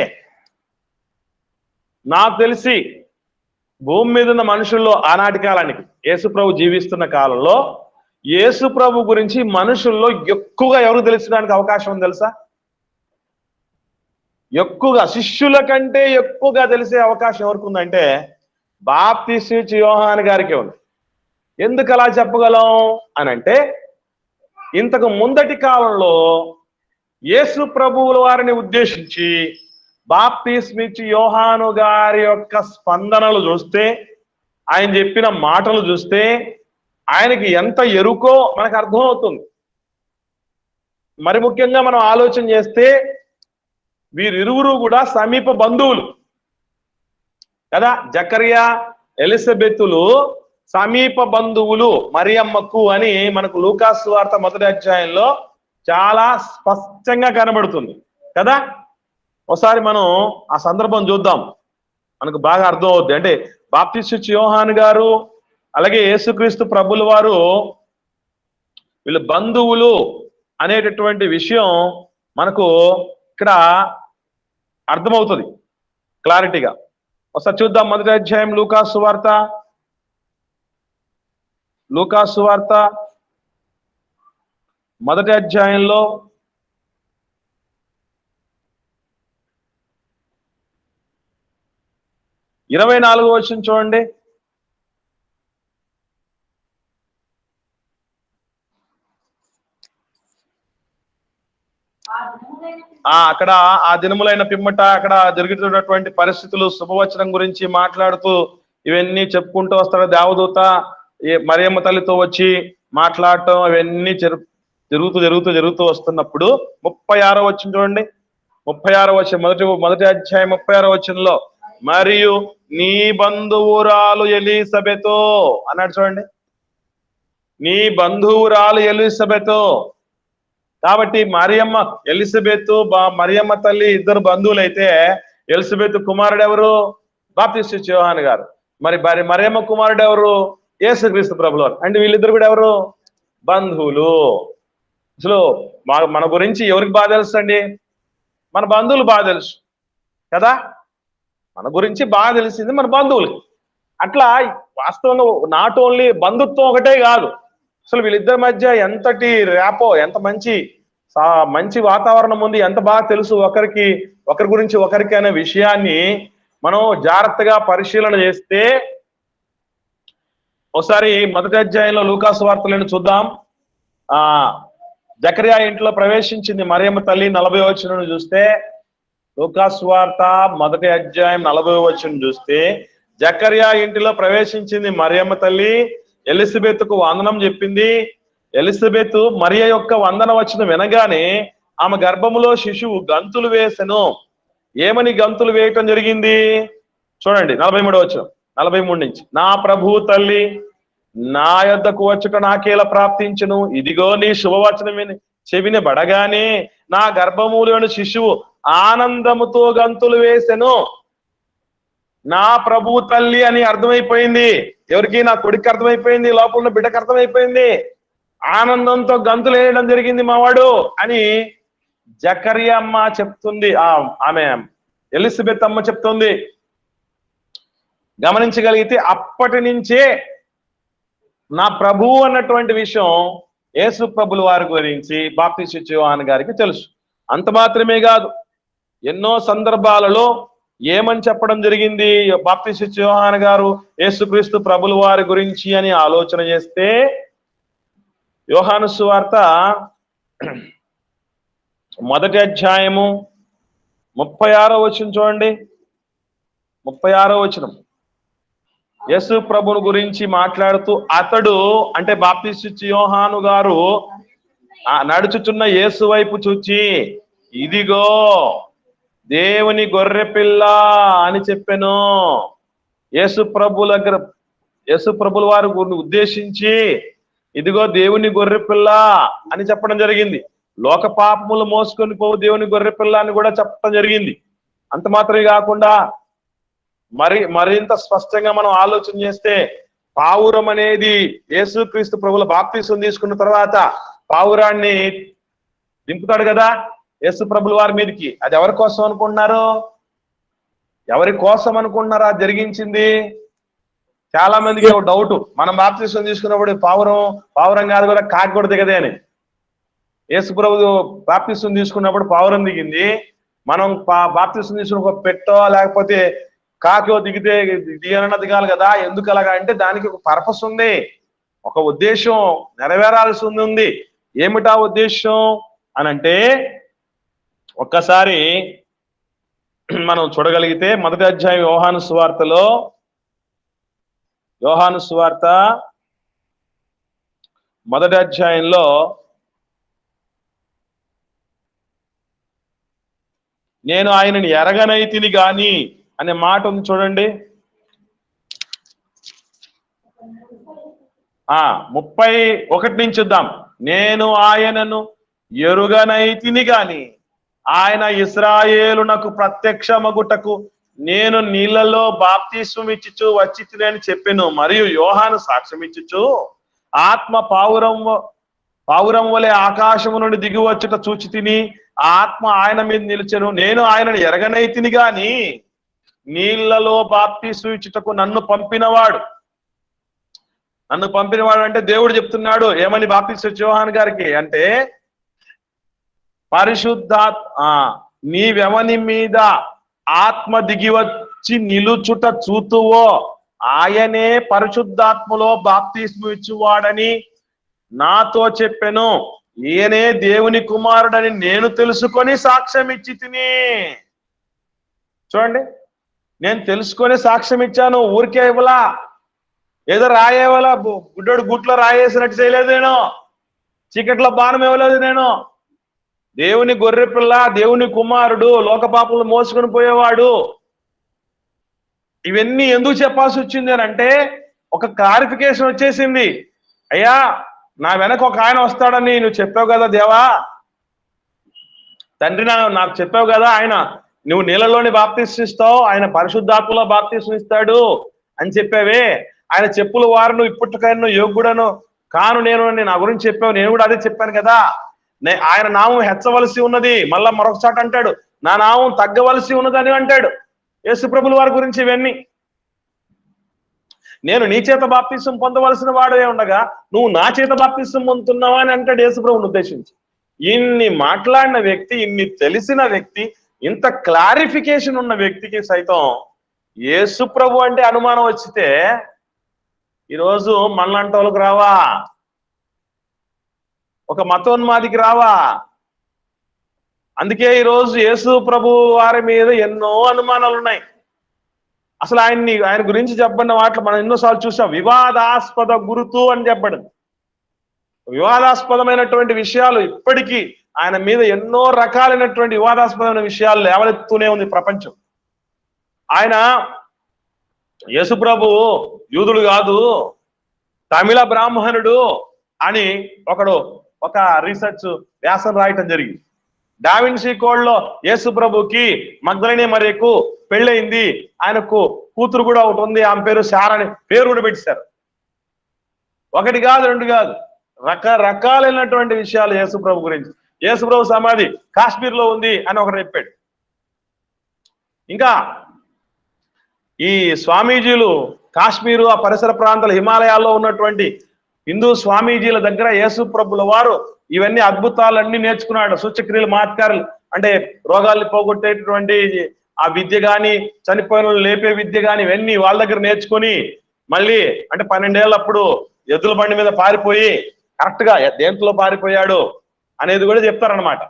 నాకు తెలిసి భూమి మీద ఉన్న మనుషుల్లో ఆనాటి కాలానికి, యేసు ప్రభు జీవిస్తున్న కాలంలో యేసు ప్రభు గురించి మనుషుల్లో ఎక్కువగా ఎవరు తెలుసుకోవడానికి అవకాశం ఉంది తెలుసా? ఎక్కువగా, శిష్యుల కంటే ఎక్కువగా తెలిసే అవకాశం ఎవరికి ఉందంటే బాప్తిస్మ యోహాను గారికి ఉంది. ఎందుకు అలా చెప్పగలం అని అంటే, ఇంతకు ముందటి కాలంలో యేసు ప్రభువుల వారిని ఉద్దేశించి బాప్తిస్మిచ్చి యోహాను గారి యొక్క స్పందనలు చూస్తే, ఆయన చెప్పిన మాటలు చూస్తే ఆయనకి ఎంత ఎరుకో మనకు అర్థమవుతుంది. మరి ముఖ్యంగా మనం ఆలోచన చేస్తే వీరిరువురు కూడా సమీప బంధువులు కదా. జకరియా ఎలిజబెతులు సమీప బంధువులు మరియమ్మకు అని మనకు లూకాసు వార్త మొదటి అధ్యాయంలో చాలా స్పష్టంగా కనబడుతుంది కదా. ఒకసారి మనం ఆ సందర్భం చూద్దాం, మనకు బాగా అర్థం అవుద్ది. అంటే బాప్తిస్మిచ్చి యోహాను గారు అలాగే యేసుక్రీస్తు ప్రభుల వారు వీళ్ళు బంధువులు అనేటటువంటి విషయం మనకు ఇక్కడ అర్థమవుతుంది క్లారిటీగా. ఒకసారి చూద్దాం మొదటి అధ్యాయం లూకాసు వార్త మొదటి అధ్యాయంలో 24వ వచనం చూడండి. అక్కడ ఆ దినములైన పిమ్మట అక్కడ జరుగుతున్నటువంటి పరిస్థితులు, శుభవచనం గురించి మాట్లాడుతూ ఇవన్నీ చెప్పుకుంటూ వస్తాడు. దేవదూత మరియమ్మ తల్లితో వచ్చి మాట్లాడటం ఇవన్నీ జరుగుతూ వస్తున్నప్పుడు 36వ వచనం చూడండి. 36వ వచనం మొదటి అధ్యాయం 36వ వచనంలో, మరియు నీ బంధువురాలు ఎలిజబెతు అన్నాడు చూడండి. నీ బంధువురాలు ఎలిజబెతు. కాబట్టి మరియమ్మ ఎలిజబెతు మరియమ్మ తల్లి ఇద్దరు బంధువులైతే ఎలిజబెతు కుమారుడు ఎవరు? బాప్తిస్మిచ్చి యోహాను గారు. మరి మరియమ్మ కుమారుడు ఎవరు? యేసుక్రీస్తు ప్రభుల వారు. అంటే వీళ్ళిద్దరు కూడా ఎవరు? బంధువులు. అసలు మన గురించి ఎవరికి బాగా తెలుసు అండి? మన బంధువులు బాగా తెలుసు కదా. మన గురించి బాగా తెలిసింది మన బంధువులు. అట్లా వాస్తవంగా నాట్ ఓన్లీ బంధుత్వం ఒకటే కాదు, అసలు వీళ్ళిద్దరి మధ్య ఎంతటి ర్యాపో, ఎంత మంచి వాతావరణం ఉంది, ఎంత బాగా తెలుసు ఒకరి గురించి ఒకరికి అనే విషయాన్ని మనం జాగ్రత్తగా పరిశీలన చేస్తే, ఒకసారి మొదటి అధ్యాయంలో లూకాసు వార్తలను చూద్దాం. జకరియా ఇంట్లో ప్రవేశించింది మరియమ్మ తల్లి 40వ వచనం చూస్తే, లూకాసు వార్త మొదటి అధ్యాయం 40వ వచనం చూస్తే, జకరియా ఇంటిలో ప్రవేశించింది మరియమ్మ తల్లి, ఎలిజబెతుకు వందనం చెప్పింది. ఎలిజబెతు మరియ యొక్క వందన వచనం వినగానే ఆమె గర్భములో శిశువు గంతులు వేసెను. ఏమని గంతులు వేయటం జరిగింది చూడండి 43వ వచనం, 43 నుంచి. నా ప్రభు తల్లి నా యొద్దకు వచ్చుట నాకేలా ప్రాప్తించును, ఇదిగో నీ శుభవచనం చెవిన బడగానే నా గర్భములోని శిశువు ఆనందముతో గంతులు వేసెను. నా ప్రభు తల్లి అని అర్థమైపోయింది ఎవరికి? నా కొడుకు అర్థమైపోయింది, లోపల ఉన్న బిడ్డకు అర్థమైపోయింది. ఆనందంతో గంతులు వేయడం జరిగింది మావాడు అని జకరియా అమ్మ చెప్తుంది, ఆమె ఎలిజబెత్ అమ్మ చెప్తుంది. గమనించగలిగితే అప్పటి నుంచే నా ప్రభు అన్నటువంటి విషయం యేసు ప్రభుల వారి గురించి బాప్తిస్మిచ్చి యోహాను గారికి తెలుసు. అంత మాత్రమే కాదు, ఎన్నో సందర్భాలలో ఏమని చెప్పడం జరిగింది బాప్తిస్మిచ్చి యోహాను గారు యేసుక్రీస్తు ప్రభుల వారి గురించి అని ఆలోచన చేస్తే, యోహాను సువార్త మొదటి అధ్యాయము 36వ వచనం చూడండి. 36వ వచనం యేసు ప్రభుని గురించి మాట్లాడుతూ, అతడు అంటే బాప్తిస్మిచ్చి యోహాను గారు నడుచుచున్న యేసు వైపు చూచి, ఇదిగో దేవుని గొర్రె పిల్ల అని చెప్పాను. యేసు ప్రభుల వారు ఉద్దేశించి ఇదిగో దేవుని గొర్రె పిల్ల అని చెప్పడం జరిగింది. లోక పాపములు మోసుకొని పోవు దేవుని గొర్రె పిల్ల అని కూడా చెప్పడం జరిగింది. అంత మాత్రమే కాకుండా మరింత స్పష్టంగా మనం ఆలోచన చేస్తే, పావురం అనేది యేసుక్రీస్తు ప్రభుల బాప్తిసం తీసుకున్న తర్వాత పావురాన్ని దింపుతాడు కదా యేసు ప్రభుల వారి మీదకి. అది ఎవరి కోసం అనుకుంటున్నారు? ఎవరి కోసం అనుకుంటున్నారా జరిగించింది? చాలా మందికి ఒక డౌట్, మనం బాప్తిసం తీసుకున్నప్పుడు పావురం కాదు కూడా కాకి కూడా దిగదే అని. యేసు ప్రభు బాప్తిసం తీసుకున్నప్పుడు పావురం దిగింది, మనం బాప్తిసం తీసుకున్న ఒక పెట్టో లేకపోతే కాకిో దిగాలన్నా దిగాలి కదా. ఎందుకు అలాగా అంటే దానికి ఒక పర్పస్ ఉంది. ఒక ఉద్దేశం నెరవేరాల్సి ఉంది. ఏమిటా ఉద్దేశం అనంటే, ఒక్కసారి మనం చూడగలిగితే మొదటి అధ్యాయం యోహాను సువార్తలో, యోహాను సువార్త మొదటి అధ్యాయంలో నేను ఆయనని ఎరగనైతిని గాని అనే మాట ఉంది చూడండి. 31 నుంచి చూద్దాం. నేను ఆయనను ఎరుగనైతిని గాని ఆయన ఇశ్రాయేలునకు ప్రత్యక్షమగుటకు నేను నీళ్లలో బాప్తిస్మం ఇచ్చుచు వచ్చితిని అని చెప్పెను. మరియు యోహాను సాక్ష్యం ఇచ్చుచు ఆత్మ పావురం వలె ఆకాశము నుండి దిగి వచ్చుట చూచి తిని ఆత్మ ఆయన మీద నిలిచెను. నేను ఆయనను ఎరగనైతిని గాని నీళ్లలో బాప్తిస్మం ఇచ్చుటకు నన్ను పంపినవాడు అంటే దేవుడు చెప్తున్నాడు. ఏమని బాప్తిస్మం యోహాను గారికి అంటే, నీవెవని మీద ఆత్మ దిగి వచ్చి నిలుచుట చూతువో ఆయనే పరిశుద్ధాత్మలో బాప్తిస్మం ఇచ్చువాడని నాతో చెప్పెను. ఈయనే దేవుని కుమారుడని నేను తెలుసుకొని సాక్ష్యం ఇచ్చి తిని. చూడండి, నేను తెలుసుకొని సాక్ష్యం ఇచ్చాను, ఊరికే ఇవ్వలా, ఏదో రాయేవలా, గుడ్డోడు గుట్లో రాయేసినట్టు చేయలేదు నేను, చీకట్లో బాణం ఇవ్వలేదు నేను. దేవుని గొర్రె పిల్ల, దేవుని కుమారుడు, లోక పాపలు మోసుకొని పోయేవాడు. ఇవన్నీ ఎందుకు చెప్పాల్సి వచ్చింది అని అంటే, ఒక క్లారిఫికేషన్ వచ్చేసింది. అయ్యా, నా వెనక ఒక ఆయన వస్తాడని నువ్వు చెప్పావు కదా దేవా, తండ్రి నాకు చెప్పావు కదా, ఆయన నువ్వు నీళ్ళలోని బాప్తిస్మం ఇస్తావు, ఆయన పరిశుద్ధాత్మలో బాప్తిస్మం ఇస్తాడు అని చెప్పావే. ఆయన చెప్పుల వారును ఇప్పటికైనా యోగ్యుడను కాను నేను అని నా గురించి చెప్పావు. నేను కూడా అదే చెప్పాను కదా. ఆయన నామం హెచ్చవలసి ఉన్నది, మళ్ళా మరొకసాట అంటాడు నా నామం తగ్గవలసి ఉన్నదని అంటాడు యేసుప్రభుల వారి గురించి. ఇవన్నీ నేను నీ చేత బాప్తిస్మం పొందవలసిన వాడే ఉండగా నువ్వు నా చేత బాప్తిస్మం పొందుతున్నావా అని అంటాడు యేసుప్రభుని ఉద్దేశించి. ఇన్ని మాట్లాడిన వ్యక్తి, ఇన్ని తెలిసిన వ్యక్తి, ఇంత క్లారిఫికేషన్ ఉన్న వ్యక్తికి సైతం యేసుప్రభు అంటే అనుమానం వచ్చితే ఈరోజు మనలాంటి వాళ్ళకి రావా? ఒక మతోన్మాదికి రావా? అందుకే ఈరోజు యేసు ప్రభు వారి మీద ఎన్నో అనుమానాలు ఉన్నాయి. అసలు ఆయన గురించి చెప్పబడిన వాటిలో మనం ఎన్నోసార్లు చూసాం. వివాదాస్పద గురుతు అని చెప్పబడింది. వివాదాస్పదమైనటువంటి విషయాలు ఇప్పటికీ ఆయన మీద ఎన్నో రకాలైనటువంటి వివాదాస్పదమైన విషయాలు లేవనెత్తుతూనే ఉంది ప్రపంచం. ఆయన యేసు ప్రభు యూదుడు కాదు, తమిళ బ్రాహ్మణుడు అని ఒక రీసెర్చ్ వ్యాసం రాయటం జరిగింది. డావిన్సీ కోడ్లో యేసు ప్రభుకి మగ్దలేనే మరియకు పెళ్ళయింది, ఆయనకు కూతురు కూడా ఒకటి ఉంది, ఆమె పేరు శారా అని పేరు కూడా పెట్టేశారు. ఒకటి కాదు, రెండు కాదు, రకరకాలైనటువంటి విషయాలు యేసు ప్రభు గురించి. యేసు ప్రభు సమాధి కాశ్మీర్ లో ఉంది అని ఒకరు చెప్పాడు. ఇంకా ఈ స్వామీజీలు కాశ్మీరు ఆ పరిసర ప్రాంతాల హిమాలయాల్లో ఉన్నటువంటి హిందూ స్వామీజీల దగ్గర యేసు ప్రభుల వారు ఇవన్నీ అద్భుతాలన్నీ నేర్చుకున్నాడు. సూచక్రియలు, మాత్కారులు అంటే రోగాల్ని పోగొట్టేటటువంటి ఆ విద్య గాని, చనిపోయిన లేపే విద్య గాని, ఇవన్నీ వాళ్ళ దగ్గర నేర్చుకొని మళ్ళీ అంటే 12 ఏళ్ళప్పుడు ఎద్దుల బండి మీద పారిపోయి కరెక్ట్ గా దేంట్లో పారిపోయాడు అనేది కూడా చెప్తారనమాట.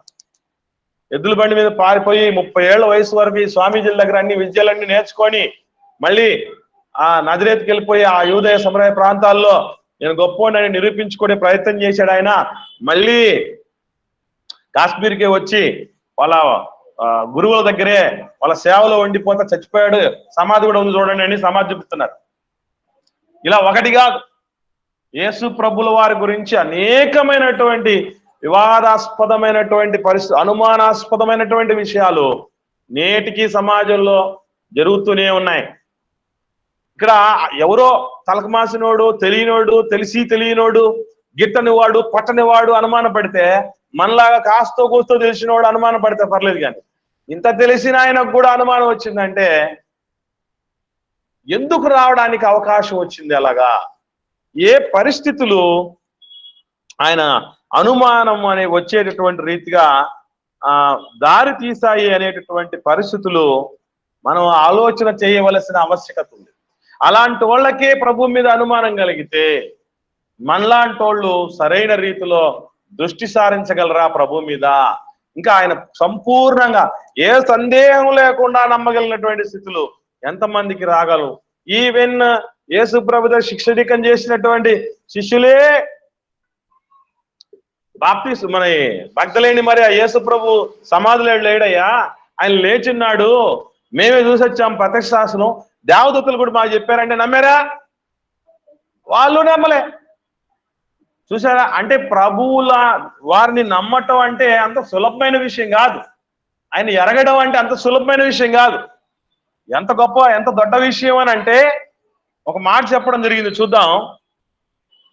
ఎద్దుల బండి మీద పారిపోయి 30 ఏళ్ల వయసు వరకు ఈ స్వామీజీల దగ్గర అన్ని విద్యలన్నీ నేర్చుకొని మళ్ళీ ఆ నజరేత్కి వెళ్ళిపోయి ఆ యూదయ సమరయ ప్రాంతాల్లో నేను గొప్పని నిరూపించుకునే ప్రయత్నం చేశాడు ఆయన. మళ్ళీ కాశ్మీర్కి వచ్చి వాళ్ళ గురువుల దగ్గరే వాళ్ళ సేవలో ఉండిపోతా చచ్చిపోయాడు. సమాధి కూడా ఉంది చూడండి అని సమాధి చూపిస్తున్నారు. ఇలా ఒకటిగా యేసు ప్రభుల వారి గురించి అనేకమైనటువంటి వివాదాస్పదమైనటువంటి అనుమానాస్పదమైనటువంటి విషయాలు నేటికి సమాజంలో జరుగుతూనే ఉన్నాయి. ఇక్కడ ఎవరో తలకమాసినోడు, తెలియనోడు, తెలియనోడు, గిట్టని వాడు, పట్టని వాడు అనుమాన పడితే, మనలాగా కాస్తో కూస్తో తెలిసినవాడు అనుమాన పడితే పర్లేదు. కానీ ఇంత తెలిసిన ఆయనకు కూడా అనుమానం వచ్చిందంటే ఎందుకు రావడానికి అవకాశం వచ్చింది? అలాగా ఏ పరిస్థితులు ఆయన అనుమానం అనే వచ్చేటటువంటి రీతిగా దారి తీసాయి అనేటటువంటి పరిస్థితులు మనం ఆలోచన చేయవలసిన ఆవశ్యకత ఉంది. అలాంటి వాళ్ళకే ప్రభు మీద అనుమానం కలిగితే మనలాంటోళ్ళు సరైన రీతిలో దృష్టి సారించగలరా ప్రభు మీద? ఇంకా ఆయన సంపూర్ణంగా ఏ సందేహం లేకుండా నమ్మగలిగినటువంటి స్థితులు ఎంతమందికి రాగలవు? ఈవెన్ యేసు ప్రభుతో శిక్షణికం చేసినటువంటి శిష్యులే బాప్తిస్ మన భక్తలేని మరి ఆ యేసు ప్రభు సమాధిలో లేడయ్యా, ఆయన లేచిన్నాడు, మేమే చూసొచ్చాం ప్రత్యక్ష శాసనం, దేవదూతలు కూడా మాకు చెప్పారంటే నమ్మారా? వాళ్ళు నమ్మలే. చూసారా? అంటే ప్రభువుల వారిని నమ్మటం అంటే అంత సులభమైన విషయం కాదు. ఆయన ఎరగడం అంటే అంత సులభమైన విషయం కాదు. ఎంత గొప్ప, ఎంత దొడ్డ విషయం అని అంటే ఒక మాట చెప్పడం జరిగింది, చూద్దాం.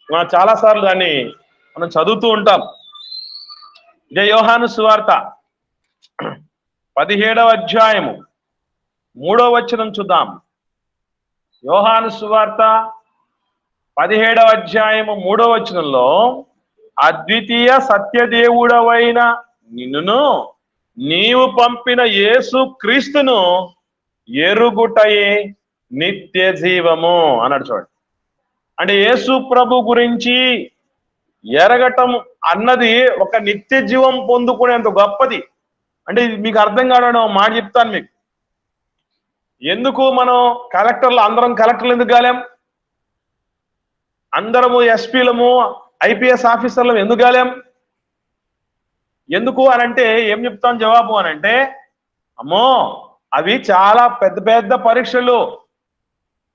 మనం చాలాసార్లు దాన్ని మనం చదువుతూ ఉంటాం. ఇదే యోహాను సువార్త 17వ అధ్యాయము 3వ వచనం చూద్దాం. యోహాను సువార్త 17వ అధ్యాయము 3వ వచనంలో, అద్వితీయ సత్యదేవుడవైన నిన్నును నీవు పంపిన యేసు క్రీస్తును ఎరుగుటయే నిత్య జీవము అన్నాడు. చూడండి, అంటే యేసు ప్రభు గురించి ఎరగటం అన్నది ఒక నిత్య జీవం పొందుకునేంత గొప్పది. అంటే ఇది మీకు అర్థం కావడం మాట చెప్తాను మీకు. ఎందుకు మనం కలెక్టర్లు, అందరం కలెక్టర్లు ఎందుకు కాలేం? అందరము ఎస్పీలము, ఐపీఎస్ ఆఫీసర్లు ఎందుకు కాలేం? ఎందుకు అనంటే ఏం చెప్తాను జవాబు అనంటే, అమ్మో అవి చాలా పెద్ద పెద్ద పరీక్షలు,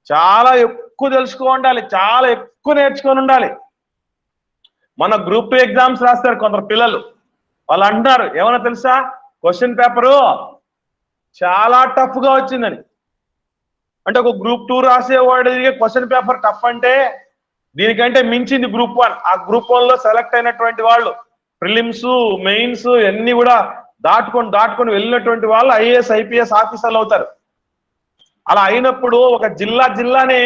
చాలా ఎక్కువ తెలుసుకో ఉండాలి, చాలా ఎక్కువ నేర్చుకొని ఉండాలి. మన గ్రూప్ 2 ఎగ్జామ్స్ రాస్తారు కొందరు పిల్లలు, వాళ్ళు అంటున్నారు ఏమన్నా తెలుసా, క్వశ్చన్ పేపరు చాలా టఫ్ గా వచ్చిందని. అంటే ఒక గ్రూప్ 2 రాసేవాడికి క్వశ్చన్ పేపర్ టఫ్ అంటే దీనికంటే మించింది గ్రూప్ 1. ఆ గ్రూప్ 1 లో సెలెక్ట్ అయినటువంటి వాళ్ళు ప్రిలిమ్స్, మెయిన్స్ అన్ని కూడా దాటుకొని వెళ్ళినటువంటి వాళ్ళు ఐఏఎస్, ఐపీఎస్ ఆఫీసర్లు అవుతారు. అలా అయినప్పుడు ఒక జిల్లానే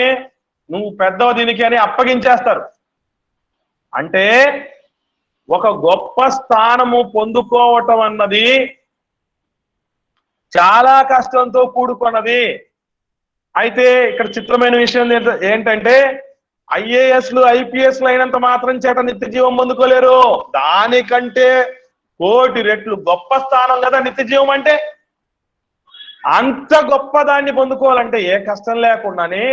నువ్వు పెద్దవ దీనికి అని అప్పగించేస్తారు. అంటే ఒక గొప్ప స్థానము పొందుకోవటం అన్నది చాలా కష్టంతో కూడుకున్నది. అయితే ఇక్కడ చిత్రమైన విషయం ఏంటంటే, ఐఏఎస్లు, ఐపీఎస్లు అయినంత మాత్రం చేత నిత్య జీవం పొందుకోలేరు. దానికంటే కోటి రెట్లు గొప్ప స్థానం కదా నిత్య జీవం అంటే. అంత గొప్ప దాన్ని పొందుకోవాలంటే ఏ కష్టం లేకుండానే,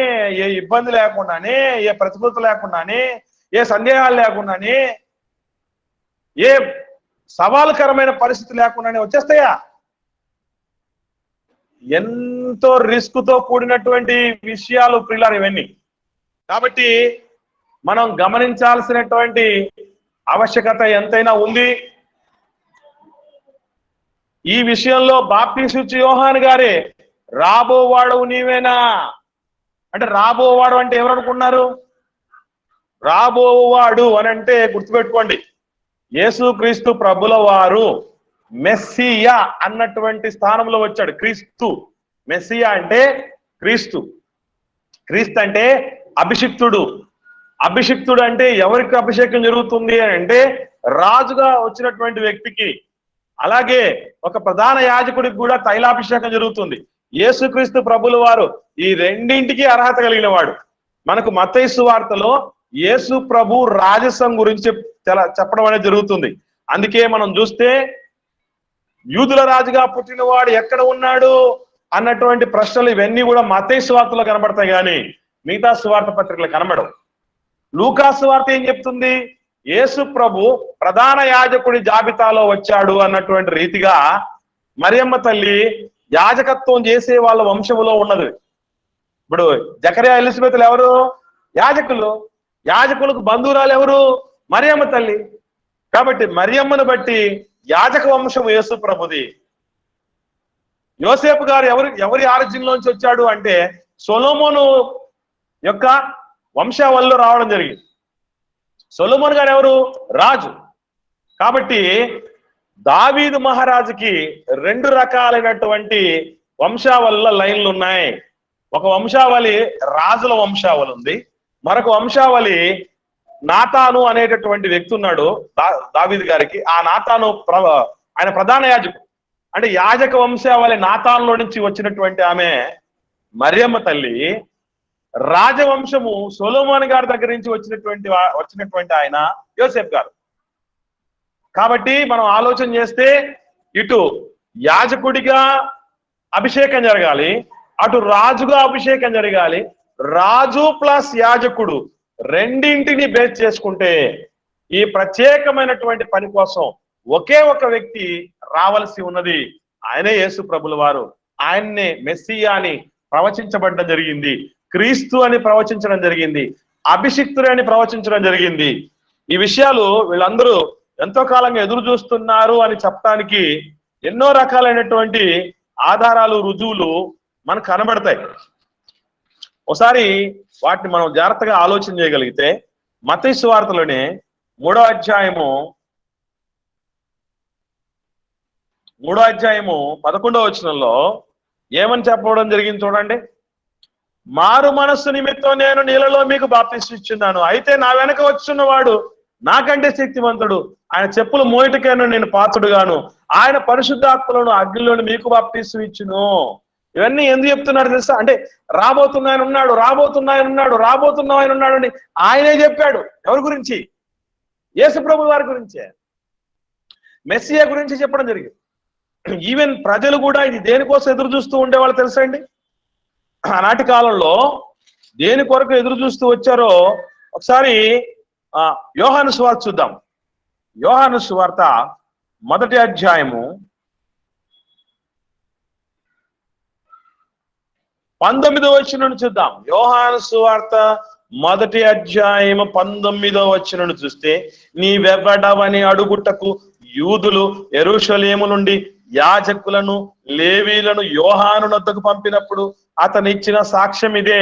ఏ ఇబ్బంది లేకుండానే, ఏ ప్రతికూలత లేకుండానే, ఏ సందేహాలు లేకుండానే, ఏ సవాలుకరమైన పరిస్థితి లేకుండానే వచ్చేస్తాయా? ఎంతో రిస్క్ తో కూడినటువంటి విషయాలు ప్రియులారా ఇవన్నీ. కాబట్టి మనం గమనించాల్సినటువంటి ఆవశ్యకత ఎంతైనా ఉంది. ఈ విషయంలో బాప్తిస్మిచ్చు యోహాను గారే రాబోవాడు నీవేనా అంటే, రాబోవాడు అంటే ఎవరు అనుకున్నారు? రాబోవాడు అని అంటే గుర్తుపెట్టుకోండి, యేసుక్రీస్తు ప్రభుల వారు మెస్సియా అన్నటువంటి స్థానంలో వచ్చాడు. క్రీస్తు, మెస్సియా అంటే క్రీస్తు. క్రీస్తు అంటే అభిషిక్తుడు. అభిషిక్తుడు అంటే ఎవరికి అభిషేకం జరుగుతుంది అని అంటే రాజుగా వచ్చినటువంటి వ్యక్తికి. అలాగే ఒక ప్రధాన యాజకుడికి కూడా తైలాభిషేకం జరుగుతుంది. యేసుక్రీస్తు ప్రభుల వారు ఈ రెండింటికి అర్హత కలిగిన వాడు. మనకు మత్తయి సువార్తలో యేసు ప్రభు రాజసం గురించి చెప్పడం అనేది జరుగుతుంది. అందుకే మనం చూస్తే యూదుల రాజుగా పుట్టినవాడు ఎక్కడ ఉన్నాడు అన్నటువంటి ప్రశ్నలు ఇవన్నీ కూడా మత్తయి సువార్తలో కనబడతాయి, కానీ మిగతా సువార్త పత్రికలు కనబడవు. లూకా సువార్త ఏం చెప్తుంది? యేసు ప్రభు ప్రధాన యాజకుడి జాబితాలో వచ్చాడు అన్నటువంటి రీతిగా మరియమ్మ తల్లి యాజకత్వం చేసే వాళ్ళ వంశములో ఉన్నది. ఇప్పుడు జకరియా, ఎలిజబెత్లు ఎవరు? యాజకులు. యాజకులకు బంధువురాలు ఎవరు? మరియమ్మ తల్లి. కాబట్టి మరియమ్మను బట్టి యాజక వంశం యేసు ప్రభుది. యోసేపు గారు ఎవరి ఆరిజిన్లోంచి వచ్చాడు అంటే సొలొమోను యొక్క వంశావళిలో రావడం జరిగింది. సొలొమోన్ గారు ఎవరు? రాజు. కాబట్టి దావీదు మహారాజుకి 2 రకాలైనటువంటి వంశావళిల లైన్లు ఉన్నాయి. ఒక వంశావళి రాజుల వంశావళి ఉంది, మరొక వంశావళి నాతాను అనేటటువంటి వ్యక్తి ఉన్నాడు దావీదు గారికి. ఆ నాతాను ఆయన ప్రధాన యాజకుడు. అంటే యాజక వంశావళి నాతానులో నుంచి వచ్చినటువంటి ఆమె మరియమ్మ తల్లి రాజవంశము సొలొమోను గారి దగ్గర నుంచి వచ్చినటువంటి ఆయన యోసేపు గారు. కాబట్టి మనం ఆలోచన చేస్తే ఇటు యాజకుడిగా అభిషేకం జరగాలి, అటు రాజుగా అభిషేకం జరగాలి. రాజు ప్లస్ యాజకుడు రెండింటిని బేస్ చేసుకుంటే ఈ ప్రత్యేకమైనటువంటి పని కోసం ఒకే ఒక వ్యక్తి రావలసి ఉన్నది. ఆయనే యేసు ప్రభుల వారు. ఆయన్నే మెస్సియా అని ప్రవచించబడడం జరిగింది, క్రీస్తు అని ప్రవచించడం జరిగింది, అభిషిక్తుడు అని ప్రవచించడం జరిగింది. ఈ విషయాలు వీళ్ళందరూ ఎంతో కాలంగా ఎదురు చూస్తున్నారు అని చెప్పడానికి ఎన్నో రకాలైనటువంటి ఆధారాలు, రుజువులు మనకు కనబడతాయి. ఒకసారి వాటిని మనం జాగ్రత్తగా ఆలోచన చేయగలిగితే మత్తయి సువార్తలోనే 3వ అధ్యాయము 11వ వచనంలో ఏమని చెప్పడం జరిగింది చూడండి. మారు మనస్సు నిమిత్తం నేను నీళ్ళలో మీకు బాప్తిస్మం ఇచ్చున్నాను, అయితే నా వెనక వచ్చున్నవాడు నాకంటే శక్తివంతుడు, ఆయన చెప్పులు మోయటకైనా నేను పాత్రుడుగాను, ఆయన పరిశుద్ధాత్మలను అగ్నిలోని మీకు బాప్తిస్మం ఇచ్చును. ఇవన్నీ ఎందుకు చెప్తున్నారు తెలుసా? అంటే రాబోతున్నాయని ఉన్నాడు అని ఆయనే చెప్పాడు. ఎవరి గురించి? యేసు ప్రభు వారి గురించే, మెస్సియా గురించి చెప్పడం జరిగింది. ఈవెన్ ప్రజలు కూడా ఇది దేనికోసం ఎదురు చూస్తూ ఉండేవాళ్ళు తెలుసా అండి? ఆనాటి కాలంలో దేని కొరకు ఎదురు చూస్తూ వచ్చారో ఒకసారి యోహాను సువార్త చూద్దాం. యోహాను సువార్త 1వ అధ్యాయము 19వ వచనం చూద్దాం. యోహాను సువార్త 1వ అధ్యాయము 19వ వచనం చూస్తే, నీవెవ్వడవని అడుగుటకు యూదులు యెరూషలేము నుండి యాజకులను లేవీలను యోహాను నొద్దకు పంపినప్పుడు అతను ఇచ్చిన సాక్ష్యం ఇదే,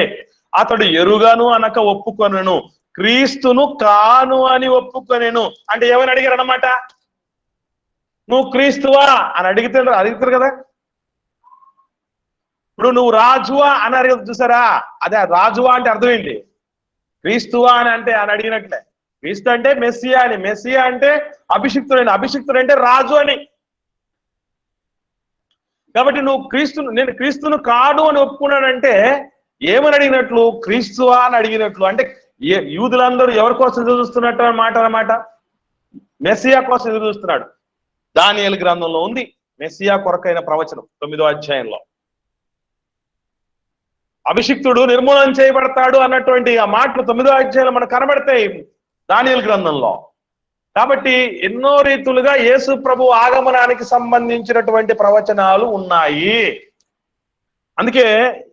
అతడు ఎరుగను అనక ఒప్పుకొనెను, క్రీస్తును కాను అని ఒప్పుకొనెను. అంటే ఏమని అడిగారు అన్నమాట? నువ్వు క్రీస్తువా అని అడుగుతారు కదా. ఇప్పుడు నువ్వు రాజువా అని అడిగి చూసారా? అదే రాజువా అంటే అర్థం ఏంటి? క్రీస్తువా అని అంటే అని అడిగినట్లే. క్రీస్తు అంటే మెస్సియా అని, మెస్సియా అంటే అభిషిక్తుడని, అభిషిక్తుడు అంటే రాజు అని. కాబట్టి నువ్వు నేను క్రీస్తును కాడు అని ఒప్పుకున్నాడంటే ఏమని అడిగినట్లు? క్రీస్తువా అని అడిగినట్లు. అంటే యూదులందరూ ఎవరి కోసం ఎదురు చూస్తున్నట్టు అన్నమాట? మెస్సియా కోసం ఎదురు చూస్తున్నాడు. దానియేలు గ్రంథంలో ఉంది మెస్సియా కొరకైన ప్రవచనం 9వ అధ్యాయంలో. అభిషిక్తుడు నిర్మూలన చేయబడతాడు అన్నటువంటి ఆ మాటలు 9వ అధ్యాయంలో మనకు కనబడతాయి దానియేలు గ్రంథంలో. కాబట్టి ఎన్నో రీతులుగా యేసు ప్రభు ఆగమనానికి సంబంధించినటువంటి ప్రవచనాలు ఉన్నాయి. అందుకే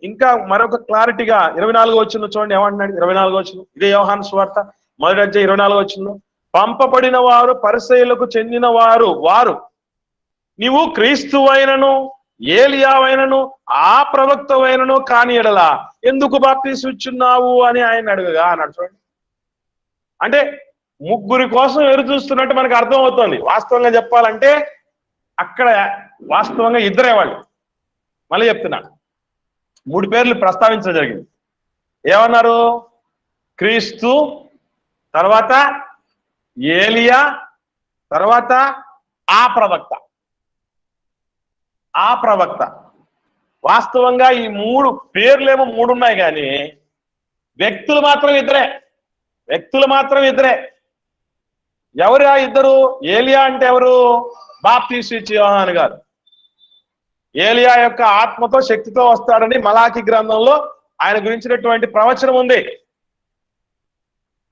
ఇంకా మరొక క్లారిటీగా 24వ వచనం చూడండి ఏమంటున్నాడు. 24వ వచనం ఇదే యోహాను సువార్త 1వ అధ్యాయం 24వ వచనంలో, పంపబడిన వారు పరిసయ్యులకు చెందిన వారు నీవు క్రీస్తువైనను ఏలియావైనను ఆ ప్రవక్తవైనను కాని ఎడలా ఎందుకు బాప్తిస్మం ఇచ్చున్నావు అని ఆయన అడుగగా అన్నాడు. చూడండి, అంటే ముగ్గురి కోసం ఎదురు చూస్తున్నట్టు మనకు అర్థం అవుతుంది. వాస్తవంగా చెప్పాలంటే అక్కడ వాస్తవంగా ఇద్దరే వాళ్ళు. మళ్ళీ చెప్తున్నాను, 3 పేర్లు ప్రస్తావించడం జరిగింది. ఏమన్నారు? క్రీస్తు, తర్వాత ఏలియా, తర్వాత ఆ ప్రవక్త. వాస్తవంగా ఈ 3 పేర్లేమో 3 ఉన్నాయి కానీ వ్యక్తులు మాత్రం ఇద్దరే. ఎవరు ఆ ఇద్దరు? ఏలియా అంటే ఎవరు? బాప్తిస్మం ఇచ్చే యోహాను గారు. ఏలియా యొక్క ఆత్మతో శక్తితో వస్తాడని మలాకి గ్రంథంలో ఆయన గురించినటువంటి ప్రవచనం ఉంది.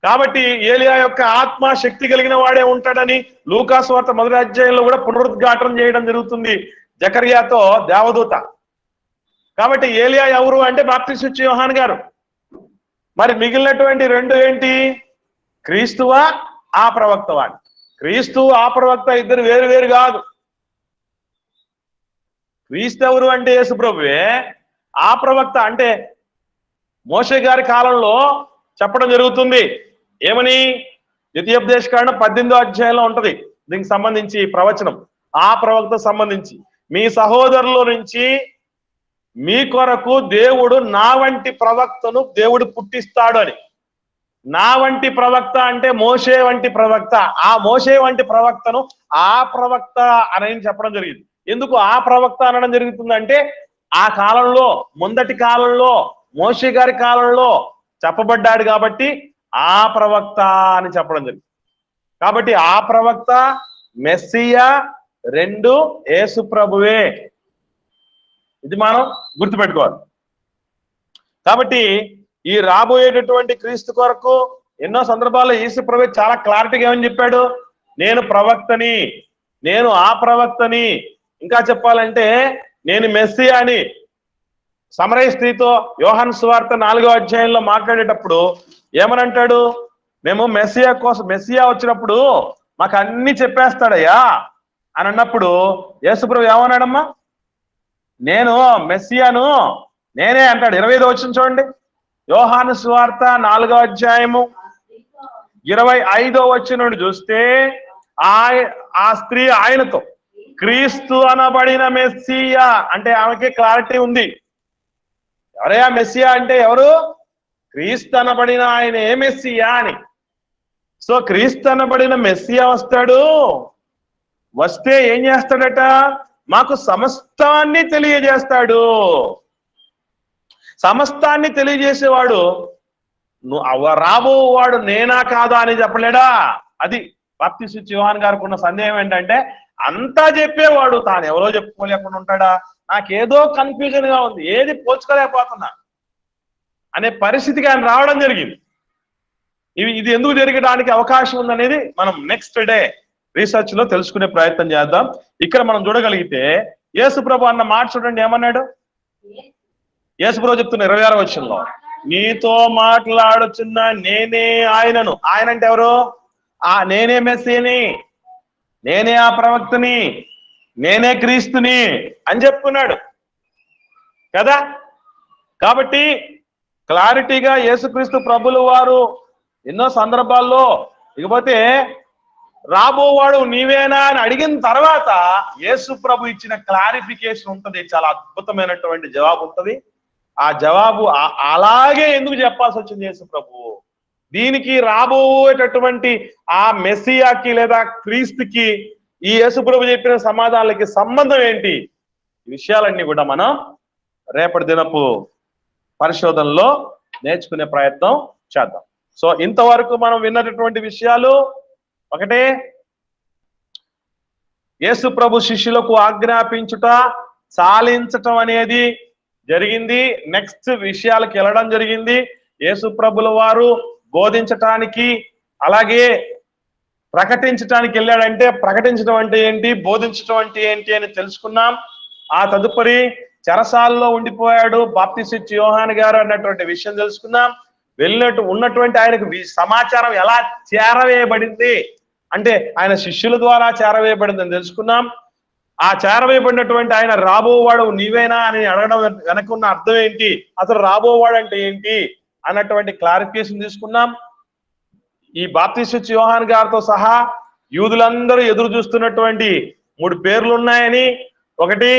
కాబట్టి ఏలియా యొక్క ఆత్మ శక్తి కలిగిన వాడే ఉంటాడని లూకా సువార్త 1వ అధ్యాయంలో కూడా పునరుద్ఘాటన చేయడం జరుగుతుంది జకర్యాతో దేవదూత. కాబట్టి ఏలియా ఎవరు అంటే బాప్తిస్మం ఇచ్చే యోహాను గారు. మరి మిగిలినటువంటి 2 ఏంటి? క్రీస్తువా ఆ ప్రవక్తవా? క్రీస్తు ఆ ప్రవక్త ఇద్దరు వేరు కాదు. క్రీస్తు ఎవరు అంటే యేసు ప్రభువే. ఆ ప్రవక్త అంటే మోషే గారి కాలంలో చెప్పడం జరుగుతుంది. ఏమని? ద్వితీయోపదేశకాండం 18వ అధ్యాయంలో ఉంటది దీనికి సంబంధించి ప్రవచనం. ఆ ప్రవక్త సంబంధించి, మీ సహోదరుల నుంచి మీ కొరకు దేవుడు నా వంటి ప్రవక్తను దేవుడు పుట్టిస్తాడు అని. నా వంటి ప్రవక్త అంటే మోషే వంటి ప్రవక్త. ఆ మోషే వంటి ప్రవక్తను ఆ ప్రవక్త అని చెప్పడం జరిగింది. ఎందుకు ఆ ప్రవక్త అనడం జరుగుతుందంటే ఆ కాలంలో, ముందటి కాలంలో మోషే గారి కాలంలో చెప్పబడ్డాడు కాబట్టి ఆ ప్రవక్త అని చెప్పడం జరిగింది. కాబట్టి ఆ ప్రవక్త, మెస్సియా రెండు యేసు ప్రభువే. ఇది మనం గుర్తుపెట్టుకోవాలి. కాబట్టి ఈ రాబోయేటటువంటి క్రీస్తు కొరకు ఎన్నో సందర్భాల్లో యేసు ప్రభు చాలా క్లారిటీగా ఏమని చెప్పాడు, నేను ప్రవక్తని, నేను ఆ ప్రవక్తని, ఇంకా చెప్పాలంటే నేను మెస్సియా అని. సమరయ స్త్రీతో యోహాను సువార్త 4వ అధ్యాయంలో మాట్లాడేటప్పుడు ఏమనంటాడు, మేము మెస్సియా వచ్చినప్పుడు మాకు అన్ని చెప్పేస్తాడయ్యా అని అన్నప్పుడు యేసుప్రభు ఏమన్నాడమ్మా, నేను మెస్సియాను నేనే అంటాడు. 25వ వచనం చూడండి, యోహాను సువార్త 4వ అధ్యాయము 25వ వచనం నుండి చూస్తే ఆ స్త్రీ ఆయనతో క్రీస్తు అనబడిన మెస్సియా అంటే ఆమెకి క్లారిటీ ఉంది. ఎవరయ్యా మెస్సియా అంటే ఎవరు? క్రీస్తు అనబడిన ఆయన ఏ మెస్సియా అని. సో క్రీస్తు అనబడిన మెస్సియా వస్తాడు, వస్తే ఏం చేస్తాడట, మాకు సమస్తాన్ని తెలియజేస్తాడు. సమస్తాన్ని తెలియజేసేవాడు రాబోవాడు నేనా కాదా అని చెప్పలేడా? అది బాప్తిస్మ యోహాను గారికి ఉన్న సందేహం ఏంటంటే, అంతా చెప్పేవాడు తాను ఎవరో చెప్పుకోలేకుండా ఉంటాడా, నాకేదో కన్ఫ్యూజన్ గా ఉంది, ఏది పోల్చుకోలేకపోతున్నా అనే పరిస్థితికి ఆయన రావడం జరిగింది. ఇది ఎందుకు జరగడానికి అవకాశం ఉందనేది మనం నెక్స్ట్ డే రీసెర్చ్ లో తెలుసుకునే ప్రయత్నం చేద్దాం. ఇక్కడ మనం చూడగలిగితే యేసుప్రభు అన్న మాట చూడండి, ఏమన్నాడు? యేసుప్రభు చెప్తున్న 26వ వచనంలో, నీతో మాట్లాడుచున్న నేనే ఆయనను. ఆయన అంటే ఎవరు? నేనే మెస్సీని, నేనే ఆ ప్రవక్తని, నేనే క్రీస్తుని అని చెప్పుకున్నాడు కదా. కాబట్టి క్లారిటీగా యేసుక్రీస్తు ప్రభులు వారు ఎన్నో సందర్భాల్లో ఇకపోతే రాబోవాడు నీవేనా అని అడిగిన తర్వాత యేసు ప్రభు ఇచ్చిన క్లారిఫికేషన్ ఉంటది, చాలా అద్భుతమైనటువంటి జవాబు ఉంటది. ఆ జవాబు అలాగే ఎందుకు చెప్పాల్సి వచ్చింది యేసు ప్రభు, దీనికి రాబోయేటటువంటి ఆ మెస్సియాకి లేదా క్రీస్తుకి ఈ యేసు ప్రభు చెప్పిన సమాధానాలకి సంబంధం ఏంటి? ఈ విషయాలన్నీ కూడా మనం రేపటి దినపు పరిశోధనలో నేర్చుకునే ప్రయత్నం చేద్దాం. సో ఇంతవరకు మనం విన్నటువంటి విషయాలు ఒకటే, యేసు ప్రభు శిష్యులకు ఆజ్ఞాపించుట, చాలించటం అనేది జరిగింది. నెక్స్ట్ విషయాలకు వెళ్ళడం జరిగింది. యేసు ప్రభుల వారు బోధించటానికి అలాగే ప్రకటించటానికి వెళ్ళాడంటే, ప్రకటించడం అంటే ఏంటి, బోధించడం అంటే ఏంటి అని తెలుసుకున్నాం. ఆ తదుపరి చెరసాలలో ఉండిపోయాడు బాప్తిస్మ యోహాను గారు అన్నటువంటి విషయం తెలుసుకున్నాం. ఉన్నటువంటి ఆయనకు సమాచారం ఎలా చేరవేయబడింది అంటే ఆయన శిష్యుల ద్వారా చేరవేయబడిందని తెలుసుకున్నాం. ఆ చేరవేయబడినటువంటి ఆయన రాబోవాడు నీవేనా అని అడగడం వెనకున్న అర్థం ఏంటి, అసలు రాబోవాడు అంటే ఏంటి అన్నటువంటి క్లారిఫికేషన్ తీసుకున్నాం. ఈ బాప్తిస్మ యోహాను గారితో సహా యూదులందరూ ఎదురు చూస్తున్నటువంటి 3 పేర్లు ఉన్నాయని, ఒకటి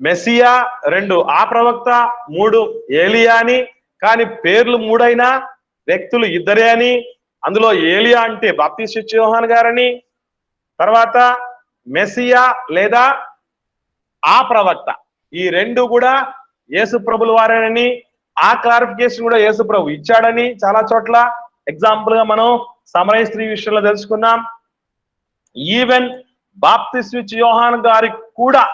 మెస్సియా, 2 ఆ ప్రవక్త, 3 ఏలియా అని. కానీ పేర్లు 3 అయినా వ్యక్తులు 2 అని. అందులో ఏలియా అంటే బాప్తిస్మ యోహాను గారని, తర్వాత మెస్సియా లేదా ఆ ప్రవక్త ఈ 2 కూడా యేసు ప్రభుల వారేనని, ఆ క్లారిఫికేషన్ కూడా యేసు ప్రభు ఇచ్చాడని చాలా చోట్ల ఎగ్జాంపుల్ గా మనం సమరయ స్త్రీ విషయంలో తెలుసుకున్నాం. ఈవెన్ బాప్తిస్మ యోహాను గారికి కూడా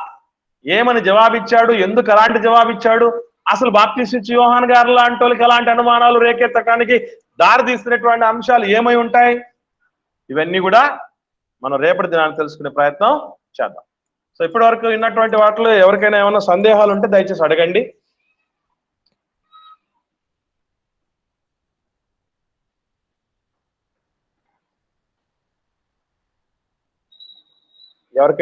ఏమని జవాబిచ్చాడు, ఎందుకు అలాంటి జవాబిచ్చాడు, అసలు బాప్తిస్మ యోహాను గారు లాంటి వాళ్ళకి ఎలాంటి అనుమానాలు రేకెత్తడానికి దారి తీసినటువంటి అంశాలు ఏమై ఉంటాయి, ఇవన్నీ కూడా మనం రేపటి దినాన్ని తెలుసుకునే ప్రయత్నం చేద్దాం. సో ఇప్పటి వరకు విన్నటువంటి వాటిలో ఎవరికైనా ఏమైనా సందేహాలు ఉంటే దయచేసి అడగండి. ఎవరికైనా